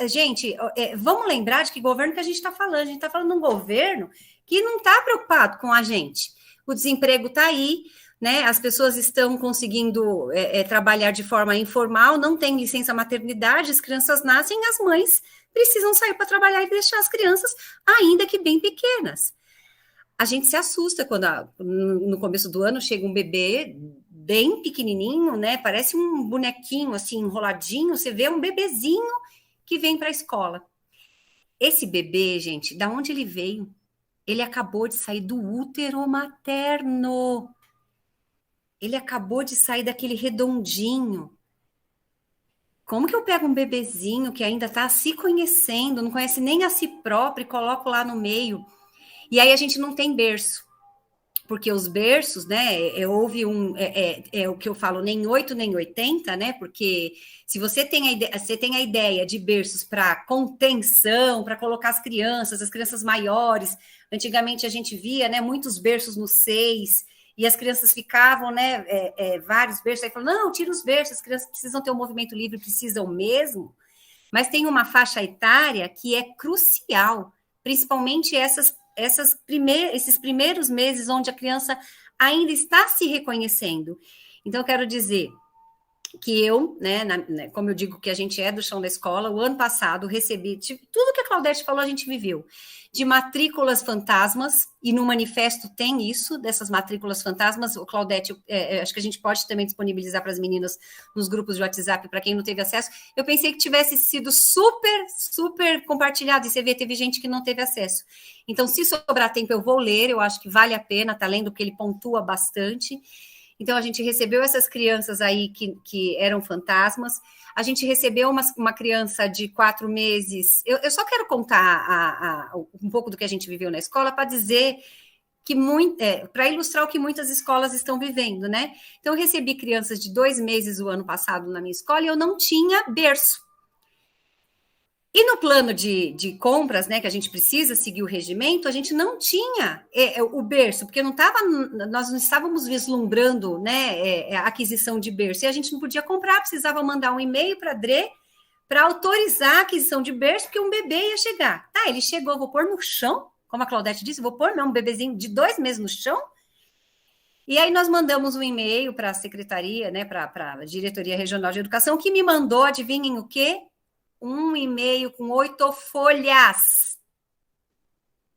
gente, vamos lembrar de que governo que a gente está falando. A gente está falando de um governo que não está preocupado com a gente. O desemprego está aí, né? As pessoas estão conseguindo trabalhar de forma informal, não tem licença maternidade, as crianças nascem, as mães precisam sair para trabalhar e deixar as crianças, ainda que bem pequenas. A gente se assusta quando no começo do ano chega um bebê bem pequenininho, né? Parece um bonequinho assim enroladinho, você vê um bebezinho que vem para a escola. Esse bebê, gente, da onde ele veio? Ele acabou de sair do útero materno. Ele acabou de sair daquele redondinho. Como que eu pego um bebezinho que ainda está se conhecendo, não conhece nem a si próprio e coloco lá no meio? E aí a gente não tem berço. Porque os berços, né, houve o que eu falo, nem 8 nem 80, né, porque se você tem a ideia de berços para contenção, para colocar as crianças maiores, antigamente a gente via, né, muitos berços no 6, e as crianças ficavam, né, vários berços, aí falando, não, tira os berços, as crianças precisam ter um movimento livre, precisam mesmo, mas tem uma faixa etária que é crucial, principalmente esses primeiros meses onde a criança ainda está se reconhecendo. Então, eu quero dizer que eu, né, como eu digo que a gente é do chão da escola, o ano passado recebi tudo que a Claudete falou, a gente viveu, de matrículas fantasmas, e no manifesto tem isso, dessas matrículas fantasmas. O Claudete, acho que a gente pode também disponibilizar para as meninas nos grupos de WhatsApp, para quem não teve acesso. Eu pensei que tivesse sido super, super compartilhado, e você vê, teve gente que não teve acesso. Então, se sobrar tempo, eu vou ler, eu acho que vale a pena, tá lendo, porque ele pontua bastante. Então, a gente recebeu essas crianças aí que eram fantasmas. A gente recebeu uma criança de 4 meses. Eu só quero contar um pouco do que a gente viveu na escola para dizer que para ilustrar o que muitas escolas estão vivendo, né? Então, eu recebi crianças de 2 meses o ano passado na minha escola e eu não tinha berço. E no plano de compras, né, que a gente precisa seguir o regimento, a gente não tinha o berço, porque nós não estávamos vislumbrando, né, a aquisição de berço, e a gente não podia comprar, precisava mandar um e-mail para a DRE para autorizar a aquisição de berço, porque um bebê ia chegar. Tá, ele chegou, vou pôr no chão, como a Claudete disse, vou pôr um bebezinho de 2 meses no chão. E aí nós mandamos um e-mail para a secretaria, né, para a Diretoria Regional de Educação, que me mandou, adivinhem o quê? Um e-mail com 8 folhas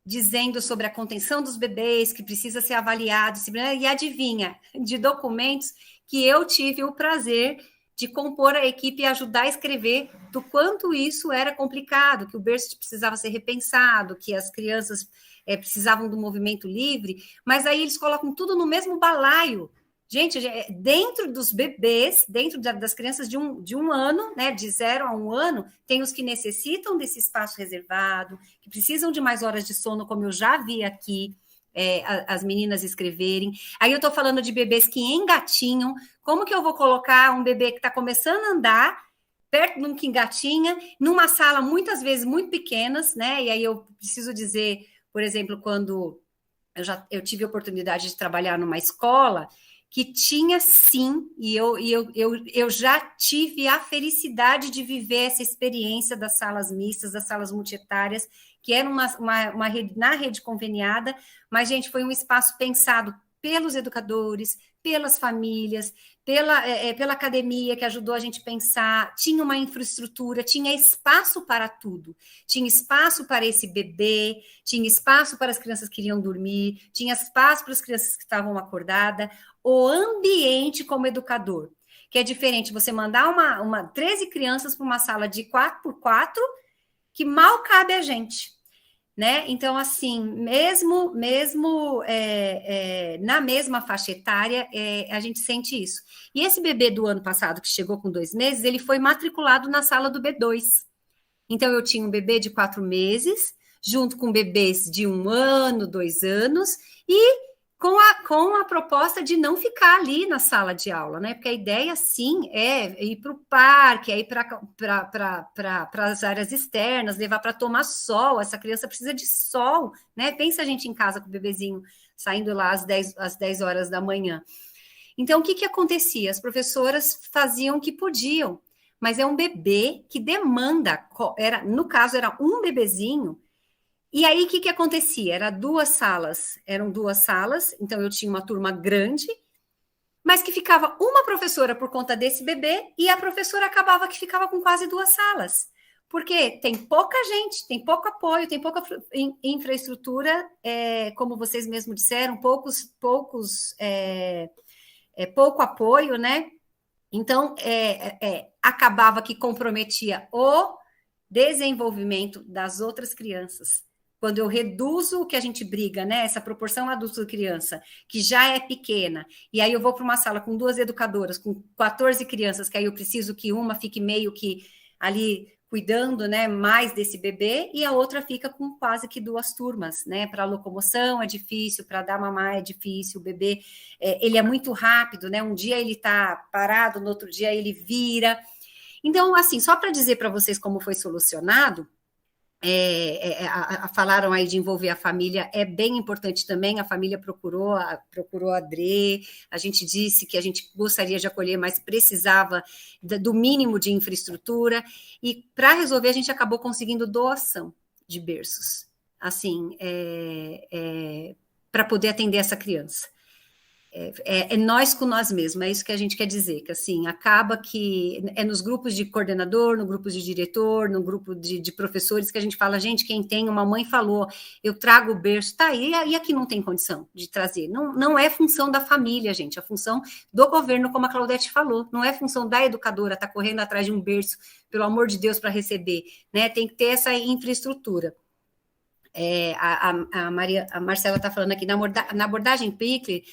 dizendo sobre a contenção dos bebês, que precisa ser avaliado, e adivinha, de documentos que eu tive o prazer de compor a equipe e ajudar a escrever do quanto isso era complicado, que o berço precisava ser repensado, que as crianças precisavam do movimento livre, mas aí eles colocam tudo no mesmo balaio. Gente, dentro dos bebês, dentro das crianças de um ano, né, de 0 a 1 ano, tem os que necessitam desse espaço reservado, que precisam de mais horas de sono, como eu já vi aqui, as meninas escreverem. Aí eu estou falando de bebês que engatinham. Como que eu vou colocar um bebê que está começando a andar, perto de um que engatinha, numa sala muitas vezes muito pequenas, né? E aí eu preciso dizer, por exemplo, quando eu tive a oportunidade de trabalhar numa escola que tinha sim, e eu já tive a felicidade de viver essa experiência das salas mistas, das salas multietárias, que era uma rede, na rede conveniada, mas, gente, foi um espaço pensado pelos educadores, pelas famílias, pela academia que ajudou a gente a pensar, tinha uma infraestrutura, tinha espaço para tudo, tinha espaço para esse bebê, tinha espaço para as crianças que queriam dormir, tinha espaço para as crianças que estavam acordadas, o ambiente como educador, que é diferente você mandar 13 crianças para uma sala de 4x4, que mal cabe a gente, né? Então, assim, mesmo na mesma faixa etária, a gente sente isso. E esse bebê do ano passado, que chegou com 2 meses, ele foi matriculado na sala do B2. Então, eu tinha um bebê de 4 meses, junto com bebês de 1 ano, 2 anos, e com a proposta de não ficar ali na sala de aula, né? Porque a ideia, sim, é ir para o parque, é ir para as áreas externas, levar para tomar sol. Essa criança precisa de sol, né? Pensa a gente em casa com o bebezinho saindo lá às 10 horas da manhã. Então, o que acontecia? As professoras faziam o que podiam, mas é um bebê que demanda, no caso, era um bebezinho, E aí, o que acontecia? Eram duas salas, então eu tinha uma turma grande, mas que ficava uma professora por conta desse bebê, e a professora acabava que ficava com quase duas salas. Porque tem pouca gente, tem pouco apoio, tem pouca infraestrutura, como vocês mesmos disseram, pouco apoio, né? Então, acabava que comprometia o desenvolvimento das outras crianças. Quando eu reduzo o que a gente briga, né? Essa proporção adulto-criança, que já é pequena, e aí eu vou para uma sala com 2 educadoras, com 14 crianças, que aí eu preciso que uma fique meio que ali cuidando, né, mais desse bebê, e a outra fica com quase que 2 turmas, né? Para locomoção é difícil, para dar mamar é difícil, o bebê, ele é muito rápido, né? Um dia ele está parado, no outro dia ele vira. Então, assim, só para dizer para vocês como foi solucionado, falaram aí de envolver a família, é bem importante também, a família procurou a Dre, a gente disse que a gente gostaria de acolher, mas precisava do mínimo de infraestrutura, e para resolver a gente acabou conseguindo doação de berços, assim, para poder atender essa criança. Nós com nós mesmos, é isso que a gente quer dizer, que assim, acaba que nos grupos de coordenador, no grupo de diretor, no grupo de professores, que a gente fala, gente, quem tem, uma mãe falou, eu trago o berço, tá, e aqui não tem condição de trazer, não é função da família, gente, é função do governo, como a Claudete falou, não é função da educadora, tá correndo atrás de um berço, pelo amor de Deus, para receber, né, tem que ter essa infraestrutura. A Marcela está falando aqui, na abordagem Pickler,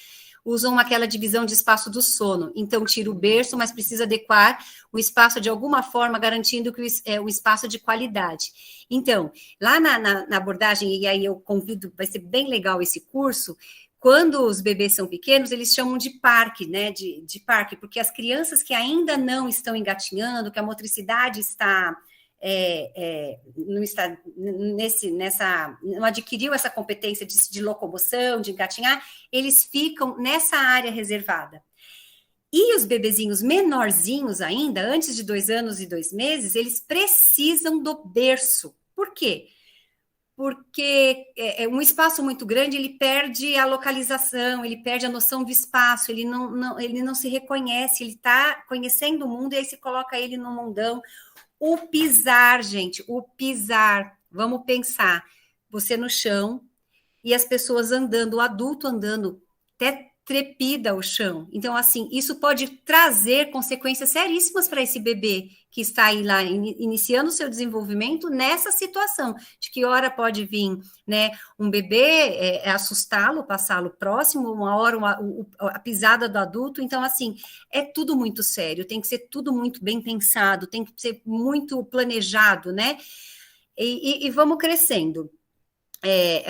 usam aquela divisão de espaço do sono. Então, tira o berço, mas precisa adequar o espaço de alguma forma, garantindo que o espaço de qualidade. Então, lá na abordagem, e aí eu convido, vai ser bem legal esse curso, quando os bebês são pequenos, eles chamam de parque, né? De parque, porque as crianças que ainda não estão engatinhando, que a motricidade está... não adquiriu essa competência de locomoção, de engatinhar, eles ficam nessa área reservada. E os bebezinhos menorzinhos ainda, antes de 2 anos e 2 meses, eles precisam do berço. Por quê? Porque um espaço muito grande, ele perde a localização, ele perde a noção do espaço, ele não se reconhece, ele está conhecendo o mundo, e aí se coloca ele no mundão. O pisar, gente, vamos pensar, você no chão e as pessoas andando, o adulto andando, até trepida o chão. Então, assim, isso pode trazer consequências seríssimas para esse bebê que está aí lá iniciando o seu desenvolvimento nessa situação, de que hora pode vir, né, um bebê, assustá-lo, passá-lo próximo, uma hora a pisada do adulto. Então, assim, é tudo muito sério, tem que ser tudo muito bem pensado, tem que ser muito planejado, né? E vamos crescendo.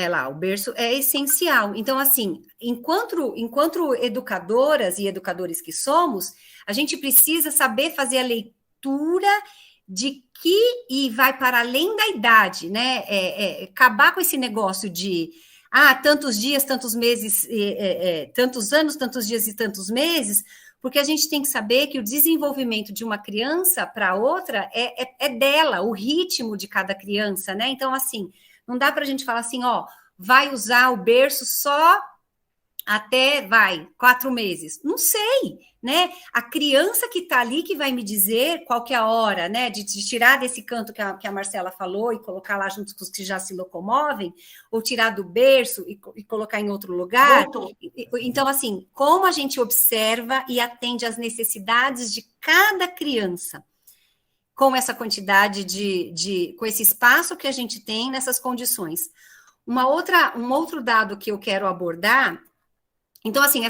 Lá, o berço é essencial. Então, assim, enquanto educadoras e educadores que somos, a gente precisa saber fazer a leitura de que, e vai para além da idade, né? Acabar com esse negócio de tantos dias, tantos meses, tantos anos, tantos dias e tantos meses, porque a gente tem que saber que o desenvolvimento de uma criança para outra é dela, o ritmo de cada criança, né? Então, assim, não dá para a gente falar assim, vai usar o berço só até, 4 meses. Não sei, né? A criança que está ali que vai me dizer qual que é a hora, né? De tirar desse canto que a Marcela falou e colocar lá junto com os que já se locomovem, ou tirar do berço e colocar em outro lugar. Então, assim, como a gente observa e atende às necessidades de cada criança, com essa quantidade com esse espaço que a gente tem nessas condições. Um outro dado que eu quero abordar, então, assim,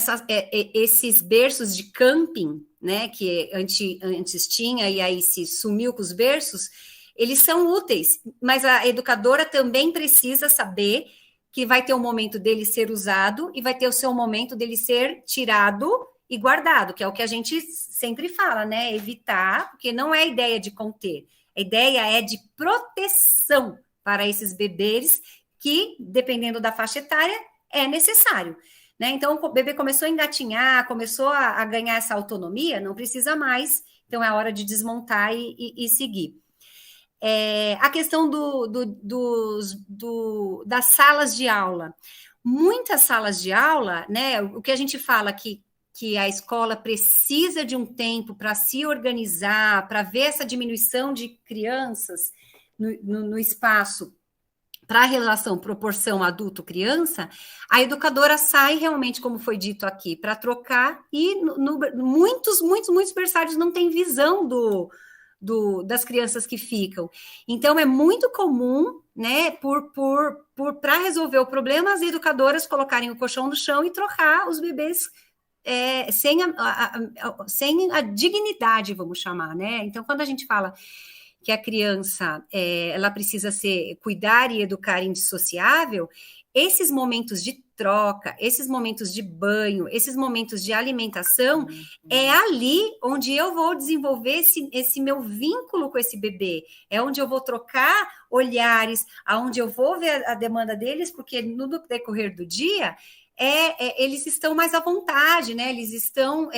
esses berços de camping, né, que antes tinha e aí se sumiu com os berços, eles são úteis, mas a educadora também precisa saber que vai ter um momento dele ser usado e vai ter o seu momento dele ser tirado e guardado, que é o que a gente sempre fala, né? Evitar, porque não é a ideia de conter, a ideia é de proteção para esses bebês que, dependendo da faixa etária, é necessário, né? Então, o bebê começou a engatinhar, começou a ganhar essa autonomia, não precisa mais, então é a hora de desmontar e seguir. A questão das salas de aula. Muitas salas de aula, né? O que a gente fala que a escola precisa de um tempo para se organizar, para ver essa diminuição de crianças no espaço para a relação proporção adulto-criança, a educadora sai realmente, como foi dito aqui, para trocar, e muitos berçários não têm visão das crianças que ficam. Então, é muito comum, né, para resolver o problema, as educadoras colocarem o colchão no chão e trocar os bebês sem a dignidade, vamos chamar, né? Então, quando a gente fala que a criança ela precisa cuidar e educar indissociável, esses momentos de troca, esses momentos de banho, esses momentos de alimentação, é ali onde eu vou desenvolver esse meu vínculo com esse bebê, é onde eu vou trocar olhares, aonde eu vou ver a demanda deles, porque no decorrer do dia eles estão mais à vontade, né? Eles estão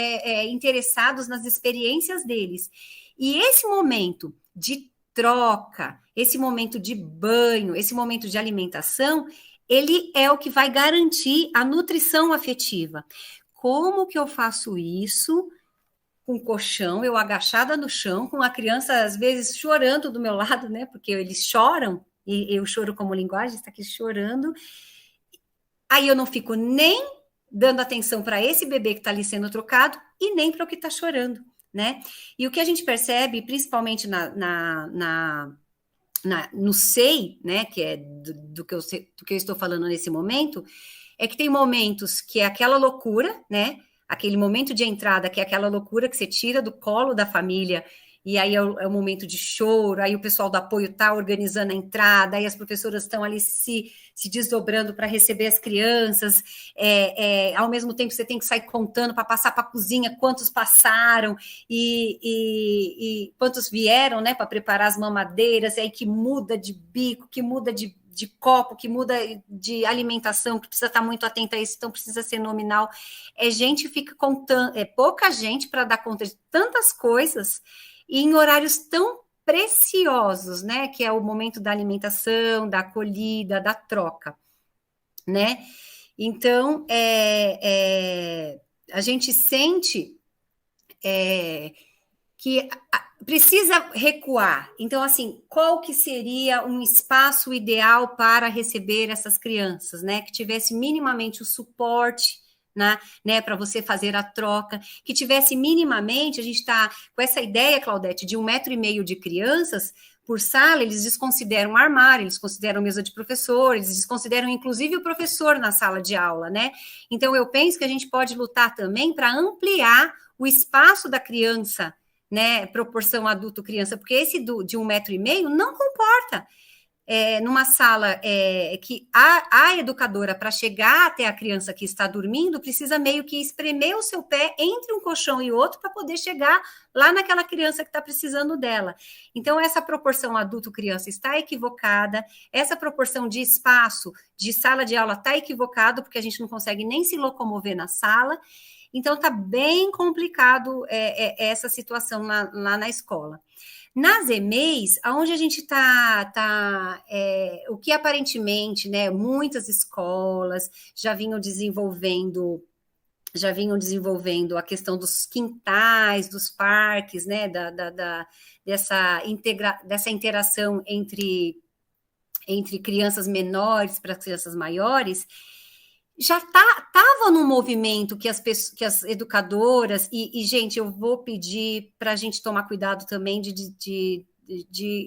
interessados nas experiências deles. E esse momento de troca, esse momento de banho, esse momento de alimentação, ele é o que vai garantir a nutrição afetiva. Como que eu faço isso com o colchão, eu agachada no chão, com a criança, às vezes, chorando do meu lado, né? Porque eles choram, e eu choro como linguagem, está aqui chorando. Aí eu não fico nem dando atenção para esse bebê que está ali sendo trocado e nem para o que está chorando, né? E o que a gente percebe, principalmente no SEI, né, que é do que eu estou falando nesse momento, é que tem momentos que é aquela loucura, né? Aquele momento de entrada, que é aquela loucura que você tira do colo da família, e aí é o momento de choro, aí o pessoal do apoio está organizando a entrada, aí as professoras estão ali se desdobrando para receber as crianças, ao mesmo tempo você tem que sair contando para passar para a cozinha quantos passaram e quantos vieram, né, para preparar as mamadeiras, e aí que muda de bico, que muda de copo, que muda de alimentação, que precisa estar muito atenta a isso, então precisa ser nominal. Gente fica contando, pouca gente para dar conta de tantas coisas, e em horários tão preciosos, né, que é o momento da alimentação, da acolhida, da troca, né? Então, a gente sente que precisa recuar. Então, assim, qual que seria um espaço ideal para receber essas crianças, né? Que tivesse minimamente o suporte, né, para você fazer a troca, que tivesse minimamente, a gente está com essa ideia, Claudete, de 1,5 metro de crianças por sala, eles desconsideram armário, eles consideram mesa de professor, eles desconsideram inclusive o professor na sala de aula, né? Então, eu penso que a gente pode lutar também para ampliar o espaço da criança, né, proporção adulto-criança, porque esse de 1,5 metro não comporta. Numa sala que a educadora, para chegar até a criança que está dormindo, precisa meio que espremer o seu pé entre um colchão e outro para poder chegar lá naquela criança que está precisando dela. Então, essa proporção adulto-criança está equivocada, essa proporção de espaço de sala de aula está equivocada, porque a gente não consegue nem se locomover na sala. Então, está bem complicado essa situação lá na escola. Nas EMEIs, onde a gente o que aparentemente, né, muitas escolas já vinham desenvolvendo a questão dos quintais, dos parques, né, dessa interação entre crianças menores para crianças maiores, já estava num movimento que as educadoras, e, gente, eu vou pedir para a gente tomar cuidado também de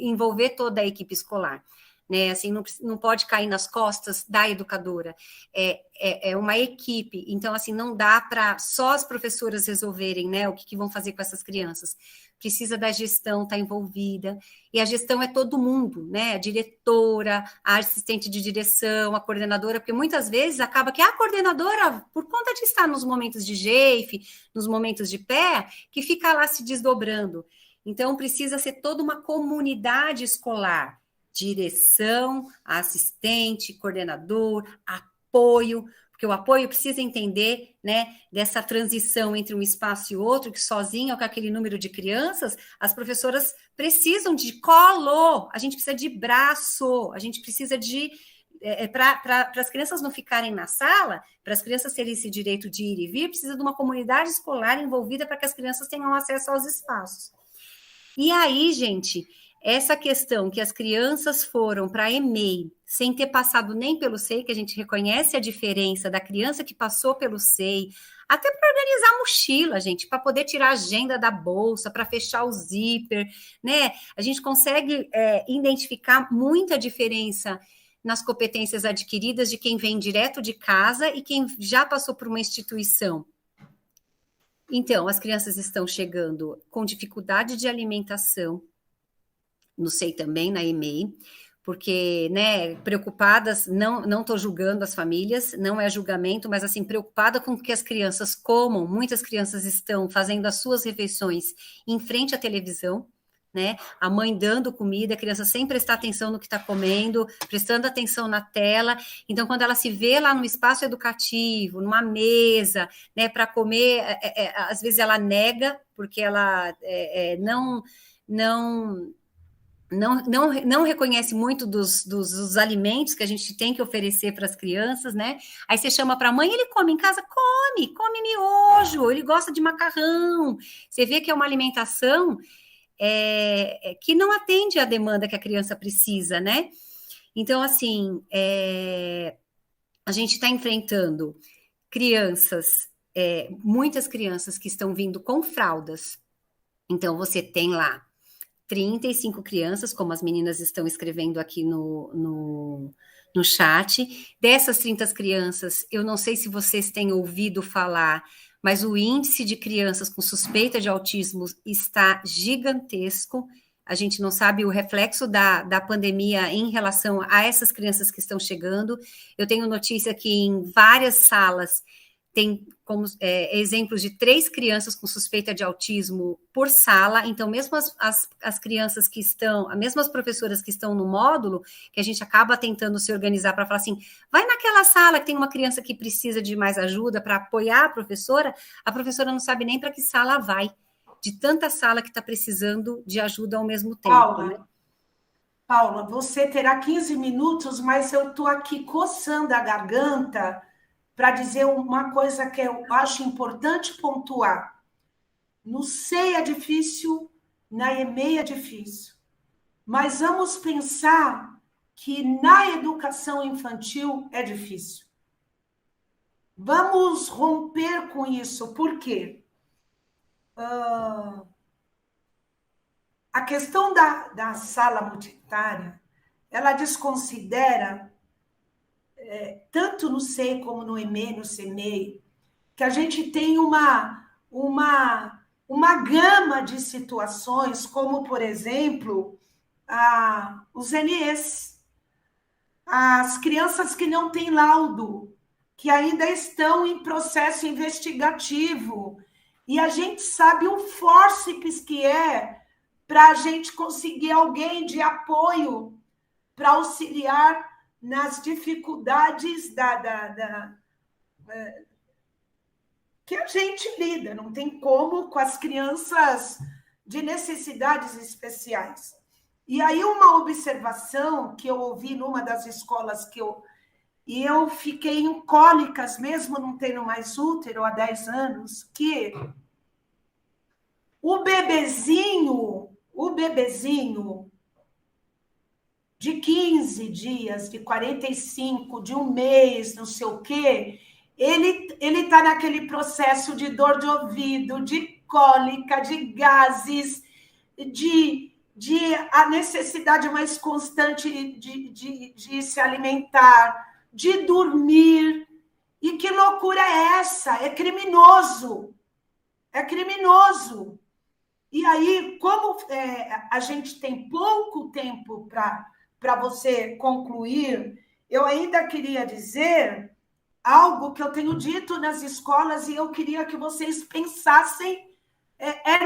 envolver toda a equipe escolar, né? Assim, não pode cair nas costas da educadora, é uma equipe, então, assim, não dá para só as professoras resolverem, né, o que vão fazer com essas crianças. Precisa da gestão estar envolvida, e a gestão é todo mundo, né? A diretora, a assistente de direção, a coordenadora, porque muitas vezes acaba que a coordenadora, por conta de estar nos momentos de GEIF, nos momentos de pé, que fica lá se desdobrando. Então, precisa ser toda uma comunidade escolar, direção, assistente, coordenador, apoio, porque o apoio precisa entender, né, dessa transição entre um espaço e outro, que sozinho, com aquele número de crianças, as professoras precisam de colo, a gente precisa de braço, a gente precisa de... para as crianças não ficarem na sala, para as crianças terem esse direito de ir e vir, precisa de uma comunidade escolar envolvida para que as crianças tenham acesso aos espaços. E aí, gente, essa questão que as crianças foram para a EMEI sem ter passado nem pelo SEI, que a gente reconhece a diferença da criança que passou pelo SEI, até para organizar a mochila, gente, para poder tirar a agenda da bolsa, para fechar o zíper, né? A gente consegue identificar muita diferença nas competências adquiridas de quem vem direto de casa e quem já passou por uma instituição. Então, as crianças estão chegando com dificuldade de alimentação, no SEI também, na EMEI, porque, né, preocupadas, não estou julgando as famílias, não é julgamento, mas, assim, preocupada com que as crianças comam, muitas crianças estão fazendo as suas refeições em frente à televisão, né, a mãe dando comida, a criança sem prestar atenção no que está comendo, prestando atenção na tela, então, quando ela se vê lá no espaço educativo, numa mesa, né, para comer, às vezes ela nega, porque ela não reconhece muito dos alimentos que a gente tem que oferecer para as crianças, né? Aí você chama para a mãe, ele come em casa? Come miojo, ele gosta de macarrão. Você vê que é uma alimentação que não atende à demanda que a criança precisa, né? Então, assim, a gente está enfrentando crianças, muitas crianças que estão vindo com fraldas. Então, você tem lá 35 crianças, como as meninas estão escrevendo aqui no chat. Dessas 30 crianças, eu não sei se vocês têm ouvido falar, mas o índice de crianças com suspeita de autismo está gigantesco. A gente não sabe o reflexo da pandemia em relação a essas crianças que estão chegando. Eu tenho notícia que em várias salas tem como exemplos de 3 crianças com suspeita de autismo por sala, então mesmo as crianças que estão, mesmo as professoras que estão no módulo, que a gente acaba tentando se organizar para falar assim, vai naquela sala que tem uma criança que precisa de mais ajuda para apoiar a professora não sabe nem para que sala vai, de tanta sala que está precisando de ajuda ao mesmo tempo. Paula, você terá 15 minutos, mas eu estou aqui coçando a garganta para dizer uma coisa que eu acho importante pontuar. No SEI é difícil, na EMEI é difícil. Mas vamos pensar que na educação infantil é difícil. Vamos romper com isso. Por quê? A questão da sala multitária, ela desconsidera tanto no SEI como no EMEI, no CEMEI, que a gente tem uma gama de situações, como, por exemplo, os NEs, as crianças que não têm laudo, que ainda estão em processo investigativo, e a gente sabe o fórceps que é para a gente conseguir alguém de apoio para auxiliar nas dificuldades que a gente lida, não tem como com as crianças de necessidades especiais. E aí uma observação que eu ouvi numa das escolas e eu fiquei em cólicas, mesmo não tendo mais útero há 10 anos, que o bebezinho de 15 dias, de 45, de um mês, não sei o quê, ele está naquele processo de dor de ouvido, de cólica, de gases, de a necessidade mais constante de se alimentar, de dormir. E que loucura é essa? É criminoso. É criminoso. E aí, como a gente tem pouco tempo para você concluir, eu ainda queria dizer algo que eu tenho dito nas escolas e eu queria que vocês pensassem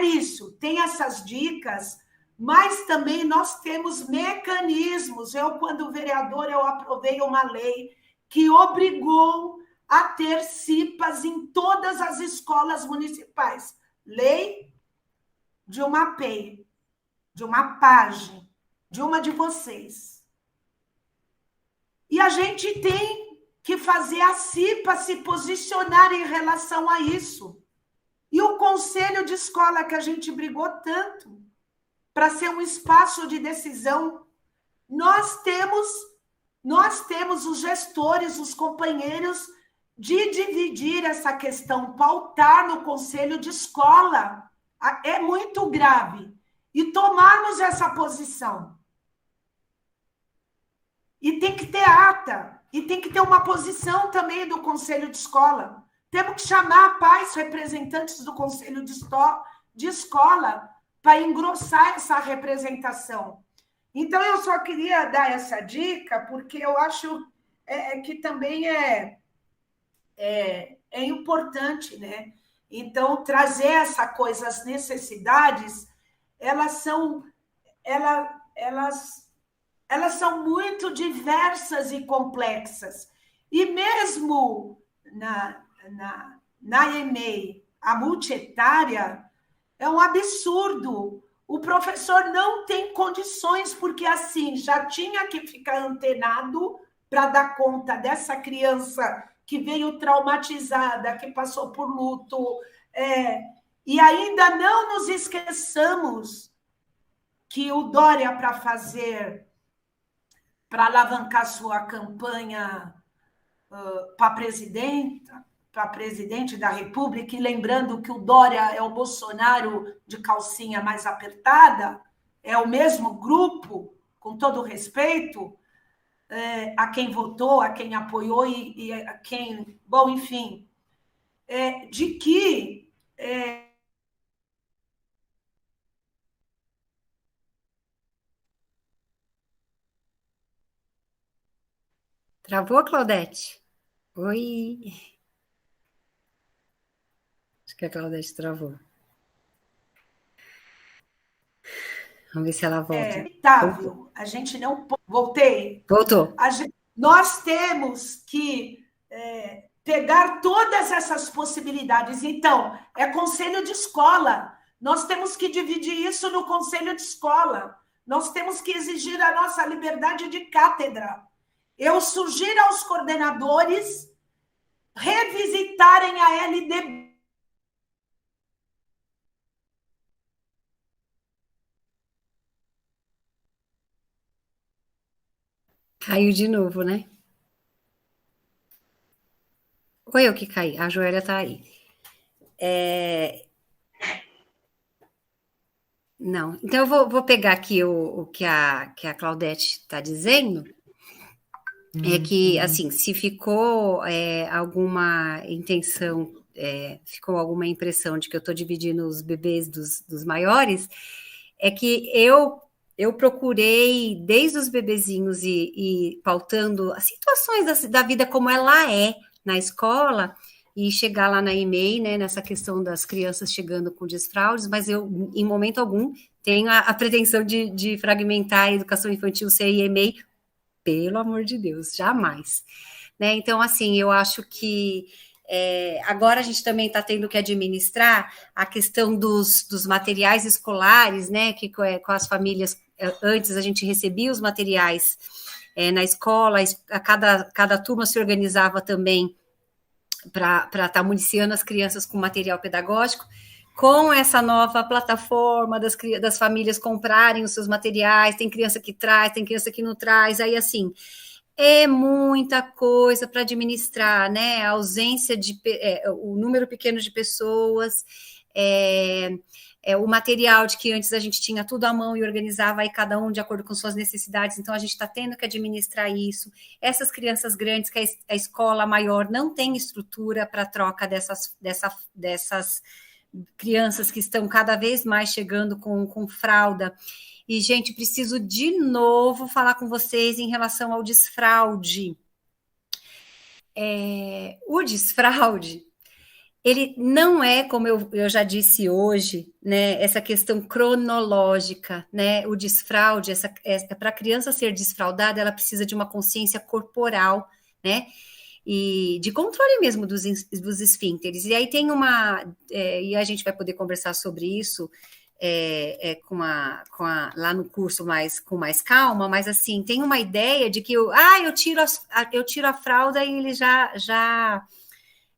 nisso. Tem essas dicas, mas também nós temos mecanismos. Eu, quando vereador, eu aprovei uma lei que obrigou a ter CIPAs em todas as escolas municipais. Lei de uma PEI, de uma PAGE, de uma de vocês. E a gente tem que fazer a CIPA se posicionar em relação a isso. E o conselho de escola, que a gente brigou tanto para ser um espaço de decisão, nós temos os gestores, os companheiros, de dividir essa questão, pautar no conselho de escola. É muito grave. E tomarmos essa posição. E tem que ter ata, e tem que ter uma posição também do conselho de escola. Temos que chamar pais representantes do conselho de escola para engrossar essa representação. Então, eu só queria dar essa dica, porque eu acho que também é importante, né? Então, trazer essa coisa, as necessidades, elas são muito diversas e complexas. E mesmo na EMEI, a multietária, é um absurdo. O professor não tem condições, porque assim, já tinha que ficar antenado para dar conta dessa criança que veio traumatizada, que passou por luto. E ainda não nos esqueçamos que o Dória, para alavancar sua campanha para presidente da República, e lembrando que o Dória é o Bolsonaro de calcinha mais apertada, é o mesmo grupo, com todo respeito, a quem votou, a quem apoiou e a quem... Bom, enfim, de que... Travou, Claudete? Oi. Acho que a Claudete travou. Vamos ver se ela volta. A gente não... Voltei? Voltou. Nós temos que pegar todas essas possibilidades. Então, é conselho de escola. Nós temos que dividir isso no conselho de escola. Nós temos que exigir a nossa liberdade de cátedra. Eu sugiro aos coordenadores revisitarem a LDB. Caiu de novo, né? Ou eu que caí? A Joélia está aí. Não. Então, eu vou pegar aqui o que a Claudete está dizendo. É que, assim, se ficou alguma intenção, ficou alguma impressão de que eu estou dividindo os bebês dos maiores, é que eu procurei, desde os bebezinhos e pautando as situações da vida como ela é na escola, e chegar lá na EMEI, né, nessa questão das crianças chegando com desfraudes, mas eu, em momento algum, tenho a pretensão de fragmentar a educação infantil ser EMEI, pelo amor de Deus, jamais. Né? Então, assim, eu acho que agora a gente também está tendo que administrar a questão dos materiais escolares, né? Que com as famílias, antes a gente recebia os materiais na escola, cada turma se organizava também para estar municiando as crianças com material pedagógico. Com essa nova plataforma das famílias comprarem os seus materiais, tem criança que traz, tem criança que não traz, aí assim, é muita coisa para administrar, né? A ausência o número pequeno de pessoas, o material de que antes a gente tinha tudo à mão e organizava aí cada um de acordo com suas necessidades, então a gente está tendo que administrar isso. Essas crianças grandes, que a escola maior não tem estrutura para troca dessas crianças que estão cada vez mais chegando com fralda. E, gente, preciso de novo falar com vocês em relação ao desfraude. O desfraude, ele não é, como eu já disse hoje, né, essa questão cronológica, né? O desfraude, para a criança ser desfraudada, ela precisa de uma consciência corporal, né? e de controle mesmo dos esfínteres. E aí tem e a gente vai poder conversar sobre isso lá no curso com mais calma, mas assim, tem uma ideia de que eu tiro a fralda e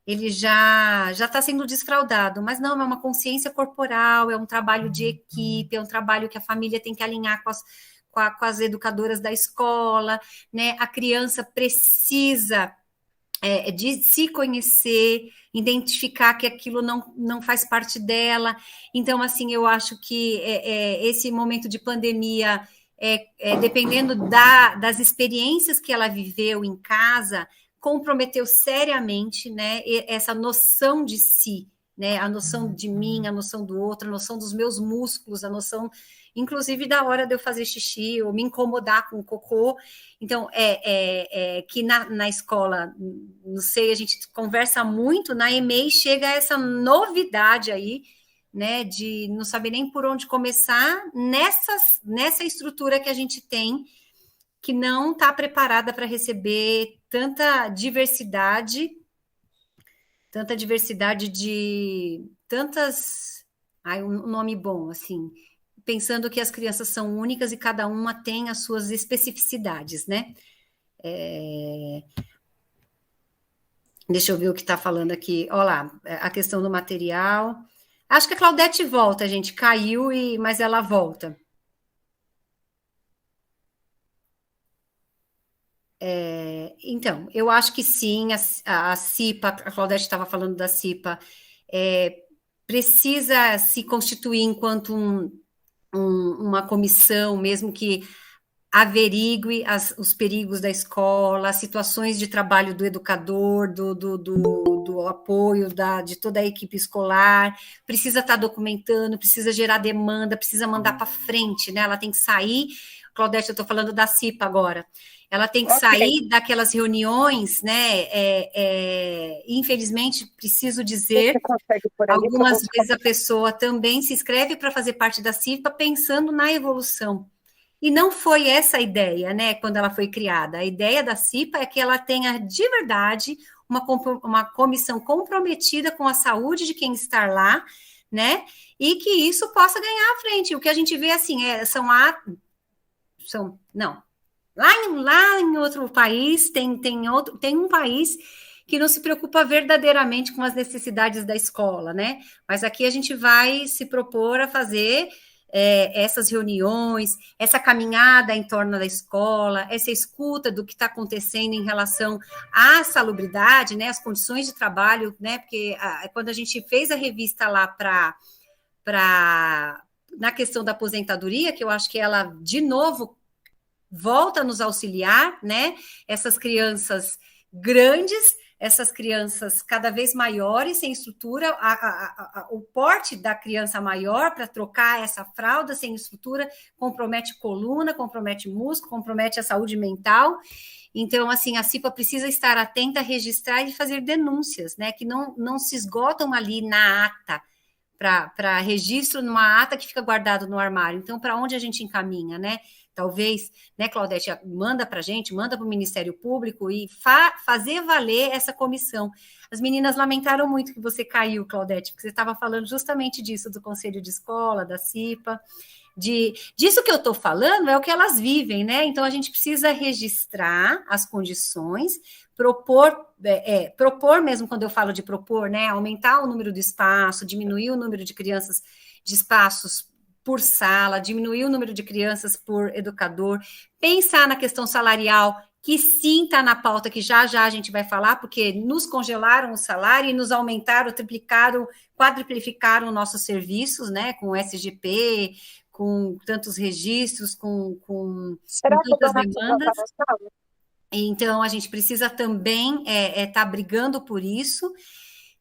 ele já está sendo desfraudado, mas não, é uma consciência corporal, é um trabalho de equipe, é um trabalho que a família tem que alinhar com as educadoras da escola, né? A criança precisa de se conhecer, identificar que aquilo não faz parte dela. Então, assim, eu acho que esse momento de pandemia, dependendo das experiências que ela viveu em casa, comprometeu seriamente, né, essa noção de si, né, a noção de mim, a noção do outro, a noção dos meus músculos, a noção, inclusive, da hora de eu fazer xixi ou me incomodar com o cocô. Então, que na escola, não sei, a gente conversa muito, na EMEI chega essa novidade aí, né, de não saber nem por onde começar nessa estrutura que a gente tem, que não está preparada para receber tanta diversidade de tantas. Um nome bom, assim, pensando que as crianças são únicas e cada uma tem as suas especificidades, né? Deixa eu ver o que está falando aqui. Olha lá, a questão do material. Acho que a Claudete volta, gente. Caiu, mas ela volta. Então, eu acho que sim, a CIPA, a Claudete estava falando da CIPA, precisa se constituir enquanto uma comissão, mesmo que averigue os perigos da escola, as situações de trabalho do educador, do apoio de toda a equipe escolar, precisa estar documentando, precisa gerar demanda, precisa mandar para frente, né? Ela tem que sair. Claudete, eu estou falando da CIPA agora. Ela tem que sair daquelas reuniões, né? Infelizmente, preciso dizer, algumas vezes a pessoa também se inscreve para fazer parte da CIPA pensando na evolução. E não foi essa a ideia, né, quando ela foi criada. A ideia da CIPA é que ela tenha, de verdade, uma comissão comprometida com a saúde de quem está lá, né, e que isso possa ganhar à frente. O que a gente vê, assim, lá em outro país, tem um país que não se preocupa verdadeiramente com as necessidades da escola, né, mas aqui a gente vai se propor a fazer essas reuniões, essa caminhada em torno da escola, essa escuta do que está acontecendo em relação à salubridade, né, as condições de trabalho, né, porque quando a gente fez a revista lá na questão da aposentadoria, que eu acho que ela, de novo, volta a nos auxiliar, né, essas crianças grandes, essas crianças cada vez maiores, sem estrutura, o porte da criança maior para trocar essa fralda sem estrutura compromete coluna, compromete músculo, compromete a saúde mental. Então, assim, a CIPA precisa estar atenta a registrar e fazer denúncias, né, que não se esgotam ali na ata, para registro numa ata que fica guardado no armário. Então, para onde a gente encaminha, né? Talvez, né, Claudete, manda para a gente, manda para o Ministério Público e fazer valer essa comissão. As meninas lamentaram muito que você caiu, Claudete, porque você estava falando justamente disso, do Conselho de Escola, da CIPA, disso que eu estou falando é o que elas vivem, né? Então, a gente precisa registrar as condições, propor mesmo, quando eu falo de propor, né, aumentar o número do espaço, diminuir o número de crianças de espaços por sala, diminuir o número de crianças por educador, pensar na questão salarial, que sim está na pauta, que já a gente vai falar, porque nos congelaram o salário e nos aumentaram, triplicaram, quadruplicaram nossos serviços, né, com SGP, com tantos registros, com tantas demandas. Então, a gente precisa também estar brigando por isso,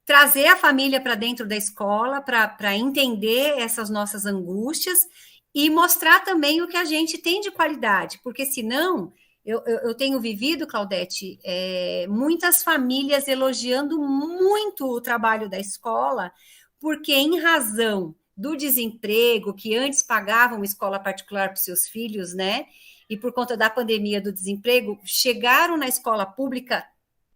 trazer a família para dentro da escola, para entender essas nossas angústias e mostrar também o que a gente tem de qualidade, porque senão, eu tenho vivido, Claudete, muitas famílias elogiando muito o trabalho da escola, porque em razão do desemprego, que antes pagavam uma escola particular para os seus filhos, né, e por conta da pandemia do desemprego, chegaram na escola pública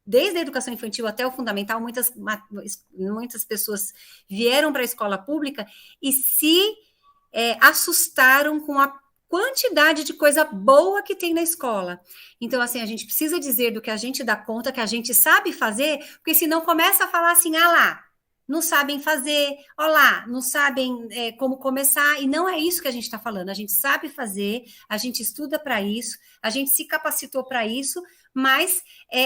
desde a educação infantil até o fundamental, muitas pessoas vieram para a escola pública e se assustaram com a quantidade de coisa boa que tem na escola. Então, assim, a gente precisa dizer do que a gente dá conta, que a gente sabe fazer, porque senão começa a falar assim, lá, não sabem fazer, lá, não sabem como começar, e não é isso que a gente está falando. A gente sabe fazer, a gente estuda para isso, a gente se capacitou para isso, mas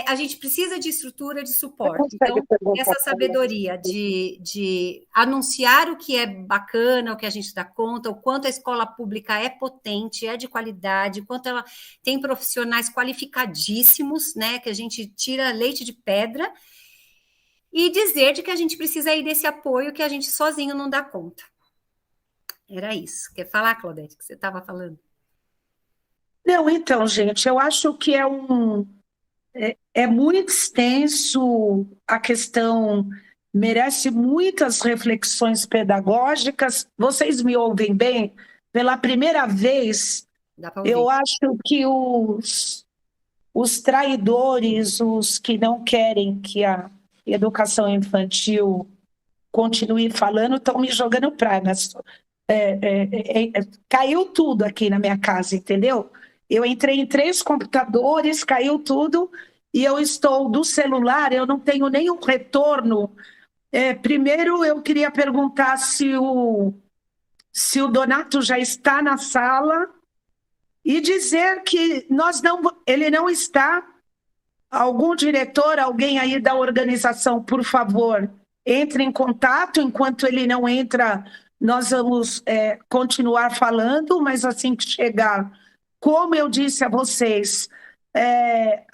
a gente precisa de estrutura, de suporte. Então, essa sabedoria de anunciar o que é bacana, o que a gente dá conta, o quanto a escola pública é potente, é de qualidade, o quanto ela tem profissionais qualificadíssimos, né, que a gente tira leite de pedra, e dizer de que a gente precisa aí desse apoio que a gente sozinho não dá conta. Era isso. Quer falar, Claudete, que você estava falando? Não, então, gente, eu acho que é muito extenso a questão, merece muitas reflexões pedagógicas. Vocês me ouvem bem? Pela primeira vez, eu acho que os traidores, os que não querem que a educação infantil continue falando, estão me jogando pragas. Caiu tudo aqui na minha casa, entendeu? Eu entrei em 3 computadores, caiu tudo, e eu estou do celular, eu não tenho nenhum retorno. Primeiro, eu queria perguntar se o Donato já está na sala e dizer que ele não está. Algum diretor, alguém aí da organização, por favor, entre em contato. Enquanto ele não entra, nós vamos continuar falando, mas assim que chegar, como eu disse a vocês,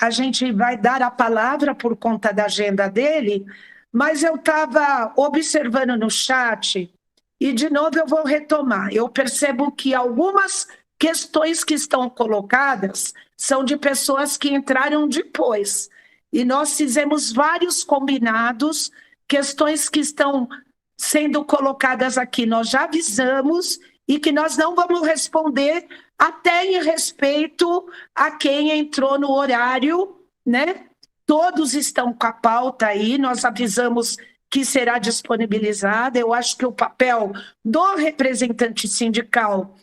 a gente vai dar a palavra por conta da agenda dele, mas eu estava observando no chat e, de novo, eu vou retomar. Eu percebo que algumas questões que estão colocadas são de pessoas que entraram depois. E nós fizemos vários combinados, questões que estão sendo colocadas aqui, nós já avisamos, e que nós não vamos responder até em respeito a quem entrou no horário, né? Todos estão com a pauta aí, nós avisamos que será disponibilizada. Eu acho que o papel do representante sindical,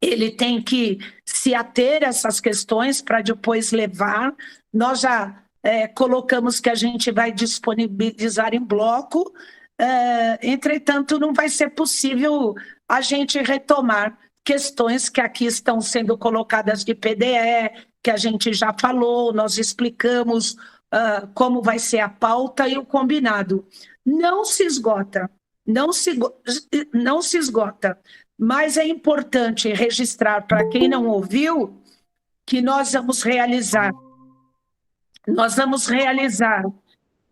ele tem que se ater a essas questões para depois levar. Nós já colocamos que a gente vai disponibilizar em bloco, entretanto, não vai ser possível a gente retomar questões que aqui estão sendo colocadas de PDE, que a gente já falou, nós explicamos como vai ser a pauta e o combinado. Não se esgota, não se esgota. Mas é importante registrar, para quem não ouviu, que nós vamos realizar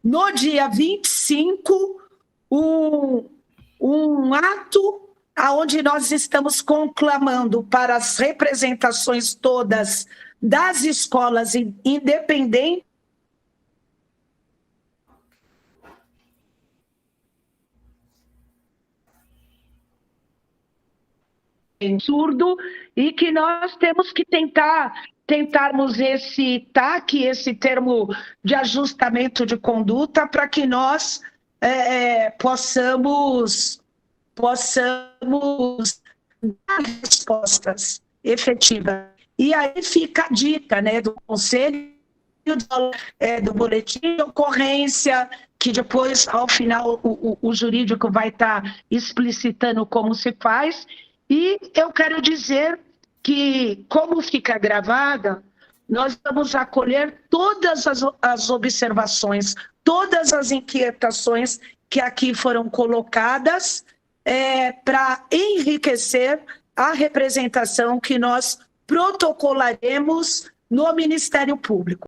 no dia 25 um ato onde nós estamos conclamando para as representações todas das escolas independentes surdo, e que nós temos que tentarmos esse TAC, esse termo de ajustamento de conduta, para que nós possamos dar respostas efetivas. E aí fica a dica, né, do conselho, do boletim de ocorrência, que depois, ao final, o jurídico vai estar explicitando como se faz. E eu quero dizer que, como fica gravada, nós vamos acolher todas as observações, todas as inquietações que aqui foram colocadas para enriquecer a representação que nós protocolaremos no Ministério Público.